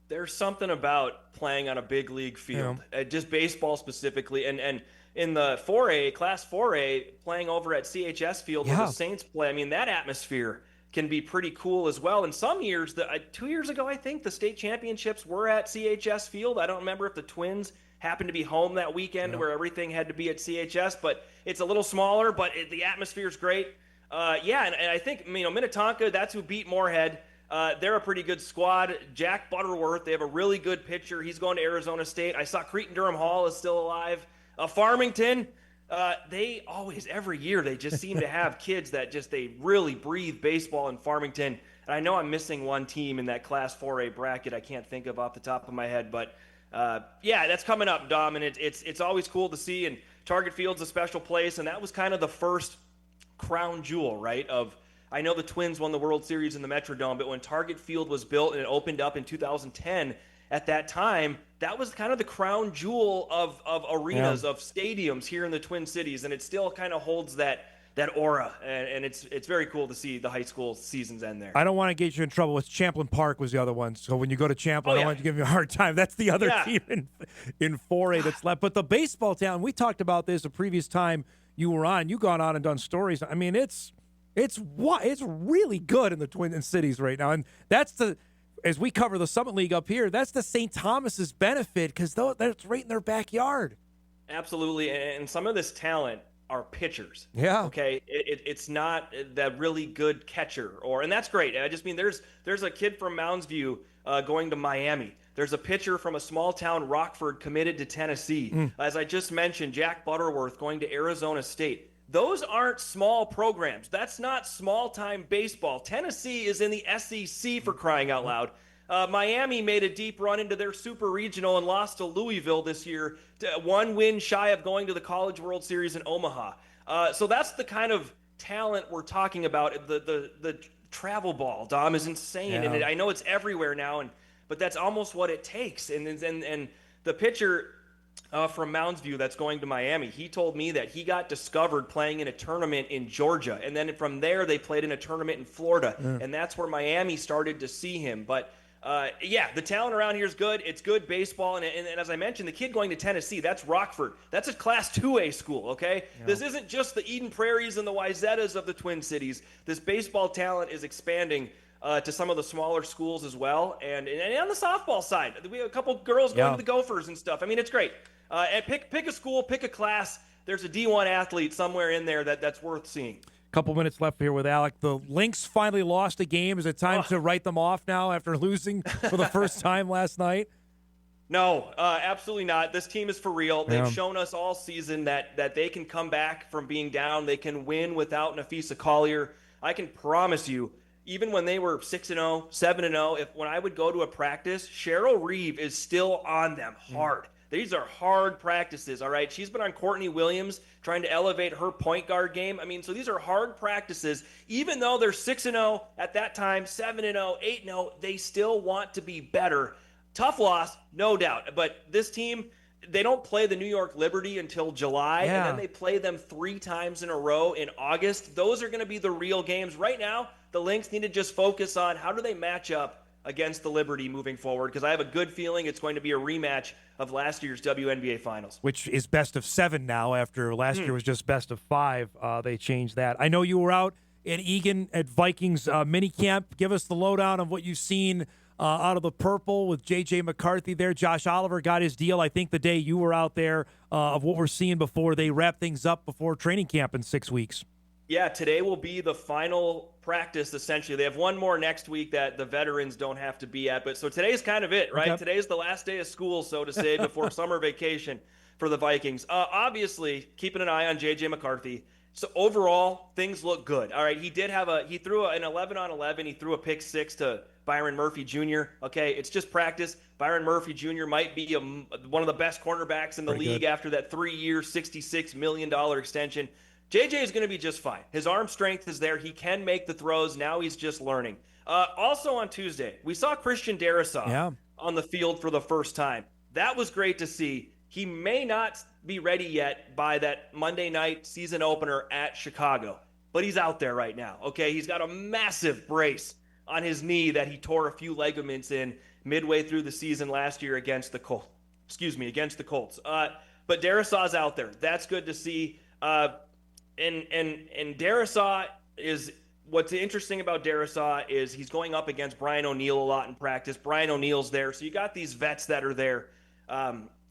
There's something about playing on a big league field, just baseball specifically, and in the 4A, Class 4A, playing over at CHS Field where the Saints play. I mean, that atmosphere can be pretty cool as well. And some years, 2 years ago, I think, the state championships were at CHS Field. I don't remember if the Twins happened to be home that weekend where everything had to be at CHS, but it's a little smaller, but the atmosphere is great. And I think, Minnetonka, that's who beat Moorhead. They're a pretty good squad. Jack Butterworth, they have a really good pitcher. He's going to Arizona State. I saw Cretin-Durham Hall is still alive. Farmington, they always, every year, they just seem to have kids that they really breathe baseball in Farmington. And I know I'm missing one team in that Class 4A bracket I can't think of off the top of my head, but yeah, that's coming up, Dom, and it's always cool to see. And Target Field's a special place, and that was kind of the first crown jewel, right? I know the Twins won the World Series in the Metrodome, but when Target Field was built and it opened up in 2010, at that time, that was kind of the crown jewel of arenas, of stadiums here in the Twin Cities, and it still kind of holds that aura, and it's very cool to see the high school seasons end there. I don't want to get you in trouble. Champlin Park was the other one. So when you go to Champlin, I don't want to give you a hard time. That's the other team in 4A that's left. But the baseball town, we talked about this the previous time you were on. You've gone on and done stories. I mean, it's really good in the Twin Cities right now, and that's as we cover the Summit League up here, that's the St. Thomas's benefit because that's right in their backyard. Absolutely, and some of this talent are pitchers. Yeah. Okay. It's not that really good catcher, and that's great. I just mean there's a kid from Mounds View going to Miami. There's a pitcher from a small town, Rockford, committed to Tennessee. As I just mentioned, Jack Butterworth going to Arizona State. Those aren't small programs. That's not small-time baseball. Tennessee is in the SEC, for crying out loud. Miami made a deep run into their super regional and lost to Louisville this year, one win shy of going to the College World Series in Omaha. So that's the kind of talent we're talking about. The travel ball, Dom, is insane, and I know it's everywhere now, but that's almost what it takes. And the pitcher from Mounds View that's going to Miami, he told me that he got discovered playing in a tournament in Georgia, and then from there they played in a tournament in Florida, and that's where Miami started to see him. But the talent around here is good. It's good baseball, and as I mentioned, the kid going to Tennessee, that's Rockford. That's a Class 2A school, okay? Yeah. This isn't just the Eden Prairies and the Wyzettas of the Twin Cities. This baseball talent is expanding to some of the smaller schools as well, and on the softball side, we have a couple girls going to the Gophers and stuff. I mean, it's great. And pick a school, pick a class. There's a D1 athlete somewhere in there that's worth seeing. Couple minutes left here with Alec. The Lynx finally lost a game. Is it time to write them off now after losing for the first time last night? No, absolutely not. This team is for real. They've shown us all season that they can come back from being down. They can win without Nafisa Collier. I can promise you, even when they were 6-0, 7-0, when I would go to a practice, Cheryl Reeve is still on them hard. These are hard practices, all right? She's been on Courtney Williams trying to elevate her point guard game. I mean, so these are hard practices. Even though they're 6-0 at that time, 7-0, 8-0, they still want to be better. Tough loss, no doubt. But this team, they don't play the New York Liberty until July, and then they play them 3 times in a row in August. Those are going to be the real games. Right now, the Lynx need to just focus on how do they match up against the Liberty moving forward, because I have a good feeling it's going to be a rematch of last year's WNBA Finals. Which is best of 7 now after last year was just best of 5. They changed that. I know you were out at Egan at Vikings minicamp. Give us the lowdown of what you've seen out of the purple with J.J. McCarthy there. Josh Oliver got his deal, I think, the day you were out there of what we're seeing before they wrap things up before training camp in 6 weeks. Yeah, today will be the final practice, essentially. They have one more next week that the veterans don't have to be at. But so today's kind of it, right? Okay. Today's the last day of school, so to say, before summer vacation for the Vikings. Obviously, keeping an eye on J.J. McCarthy. So overall, things look good. All right, he threw an 11-on-11. He threw a pick 6 to Byron Murphy Jr. Okay, it's just practice. Byron Murphy Jr. might be one of the best cornerbacks in the league after that 3-year, $66 million extension. JJ is going to be just fine. His arm strength is there. He can make the throws. Now he's just learning. Also on Tuesday, we saw Christian Darrisaw on the field for the first time. That was great to see. He may not be ready yet by that Monday night season opener at Chicago, but he's out there right now. Okay, he's got a massive brace on his knee that he tore a few ligaments in midway through the season last year against the Colts. But Darrisaw's out there. That's good to see. And Darrisaw is what's interesting about Darrisaw is he's going up against Brian O'Neill a lot in practice. Brian O'Neill's there, so you got these vets that are there.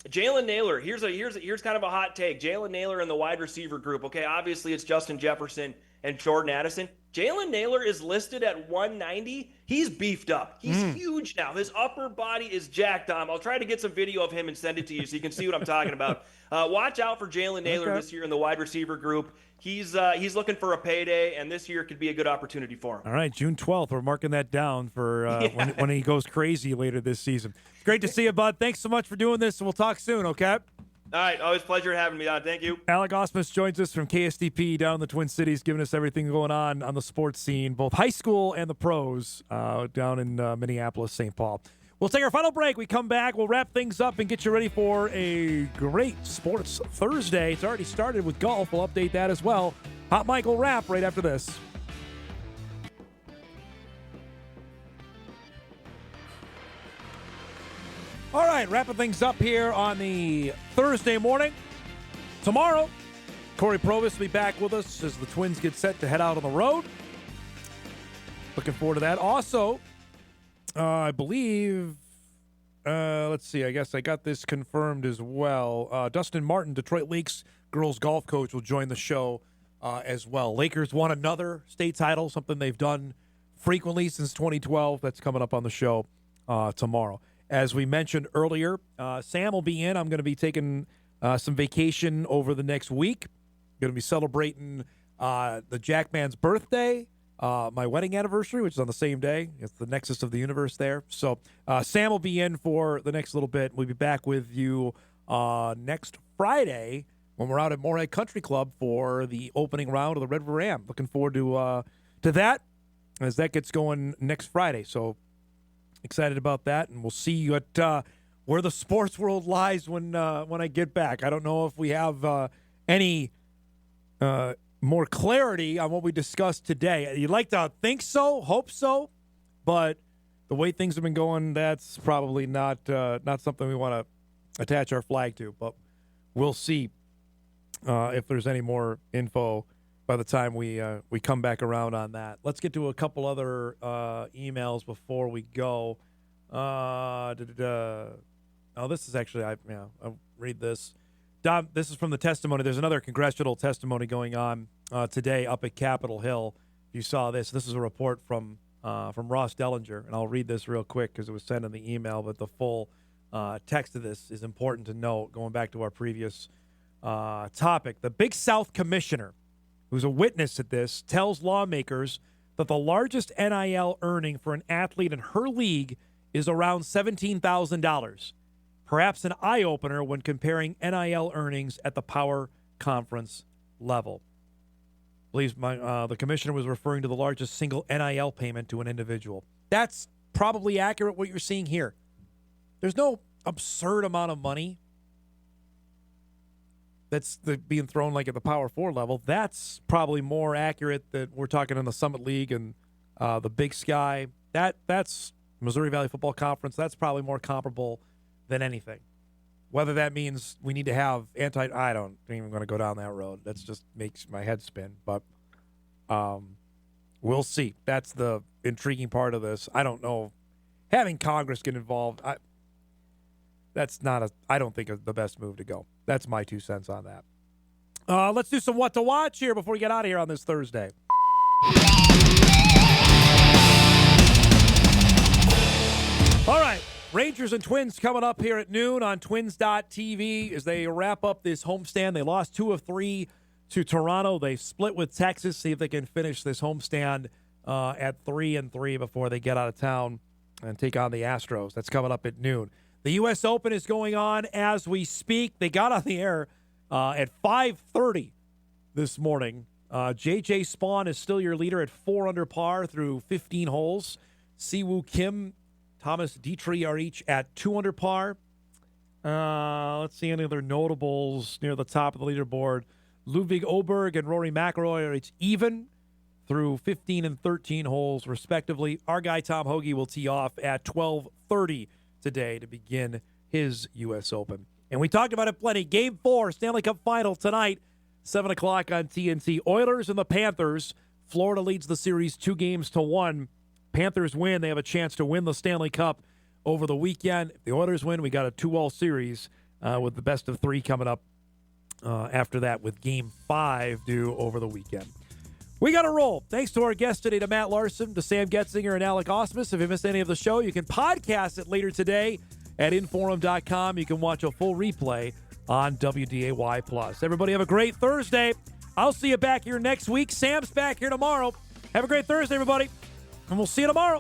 Jalen Naylor, here's kind of a hot take. Jalen Naylor in the wide receiver group. Okay, obviously it's Justin Jefferson and Jordan Addison. Jalen Naylor is listed at 190. He's beefed up. He's huge now. His upper body is jacked on. I'll try to get some video of him and send it to you so you can see what I'm talking about. Watch out for Jalen Naylor this year in the wide receiver group. He's looking for a payday, and this year could be a good opportunity for him. All right, June 12th. We're marking that down for when he goes crazy later this season. Great to see you, bud. Thanks so much for doing this, and we'll talk soon, okay? All right, always a pleasure having me on. Thank you. Alec Ausmus joins us from KSTP down in the Twin Cities, giving us everything going on the sports scene, both high school and the pros down in Minneapolis, St. Paul. We'll take our final break. We come back. We'll wrap things up and get you ready for a great Sports Thursday. It's already started with golf. We'll update that as well. Hot Mike will wrap right after this. All right, wrapping things up here on the Thursday morning. Tomorrow, Corey Provis will be back with us as the Twins get set to head out on the road. Looking forward to that. Also, I believe, let's see, I guess I got this confirmed as well. Dustin Martin, Detroit Lakes girls golf coach, will join the show as well. Lakers won another state title, something they've done frequently since 2012. That's coming up on the show tomorrow. As we mentioned earlier, Sam will be in. I'm going to be taking some vacation over the next week. Going to be celebrating the Jackman's birthday, my wedding anniversary, which is on the same day. It's the nexus of the universe there. So Sam will be in for the next little bit. We'll be back with you next Friday when we're out at Moorhead Country Club for the opening round of the Red River Am. Looking forward to that as that gets going next Friday. So excited about that, and we'll see what where the sports world lies when I get back. I don't know if we have any more clarity on what we discussed today. You'd like to think so, hope so, but the way things have been going, that's probably not something we want to attach our flag to. But we'll see if there's any more info by the time we come back around on that. Let's get to a couple other emails before we go. Oh, this is actually, I'll read this. Dom, this is from the testimony. There's another congressional testimony going on today up at Capitol Hill. If you saw this is a report from Ross Dellinger, and I'll read this real quick because it was sent in the email, but the full text of this is important to note, going back to our previous topic. The Big South Commissioner, who's a witness at this, tells lawmakers that the largest NIL earning for an athlete in her league is around $17,000. Perhaps an eye-opener when comparing NIL earnings at the Power Conference level. I believe the commissioner was referring to the largest single NIL payment to an individual. That's probably accurate what you're seeing here. There's no absurd amount of money that's being thrown like at the Power 4 level. That's probably more accurate that we're talking in the Summit League and the Big Sky. That's Missouri Valley Football Conference. That's probably more comparable than anything. Whether that means we need to have I don't even going to go down that road. That just makes my head spin. But we'll see. That's the intriguing part of this. I don't know. Having Congress get involved, I don't think is the best move to go. That's my 2 cents on that. Let's do some what to watch here before we get out of here on this Thursday. All right. Rangers and Twins coming up here at noon on Twins.tv as they wrap up this homestand. They lost 2 of 3 to Toronto. They split with Texas, see if they can finish this homestand at 3-3 before they get out of town and take on the Astros. That's coming up at noon. The U.S. Open is going on as we speak. They got on the air at 5:30 this morning. J.J. Spawn is still your leader at 4 under par through 15 holes. Siwoo Kim, Thomas Dietrich are each at 2 under par. Let's see any other notables near the top of the leaderboard. Ludwig Oberg and Rory McIlroy are each even through 15 and 13 holes, respectively. Our guy Tom Hoagie will tee off at 12:30 today to begin his U.S. Open. And we talked about it plenty. Game 4, Stanley Cup Final tonight, 7 o'clock on TNT. Oilers and the Panthers. Florida leads the series 2-1. Panthers win. They have a chance to win the Stanley Cup over the weekend. If the Oilers win, we got a 2-all series with the best of 3 coming up after that with Game 5 due over the weekend. We got to roll. Thanks to our guests today, to Matt Larsen, to Sam Goetzinger, and Alec Ausmus. If you missed any of the show, you can podcast it later today at inforum.com. You can watch a full replay on WDAY+. Everybody have a great Thursday. I'll see you back here next week. Sam's back here tomorrow. Have a great Thursday, everybody, and we'll see you tomorrow.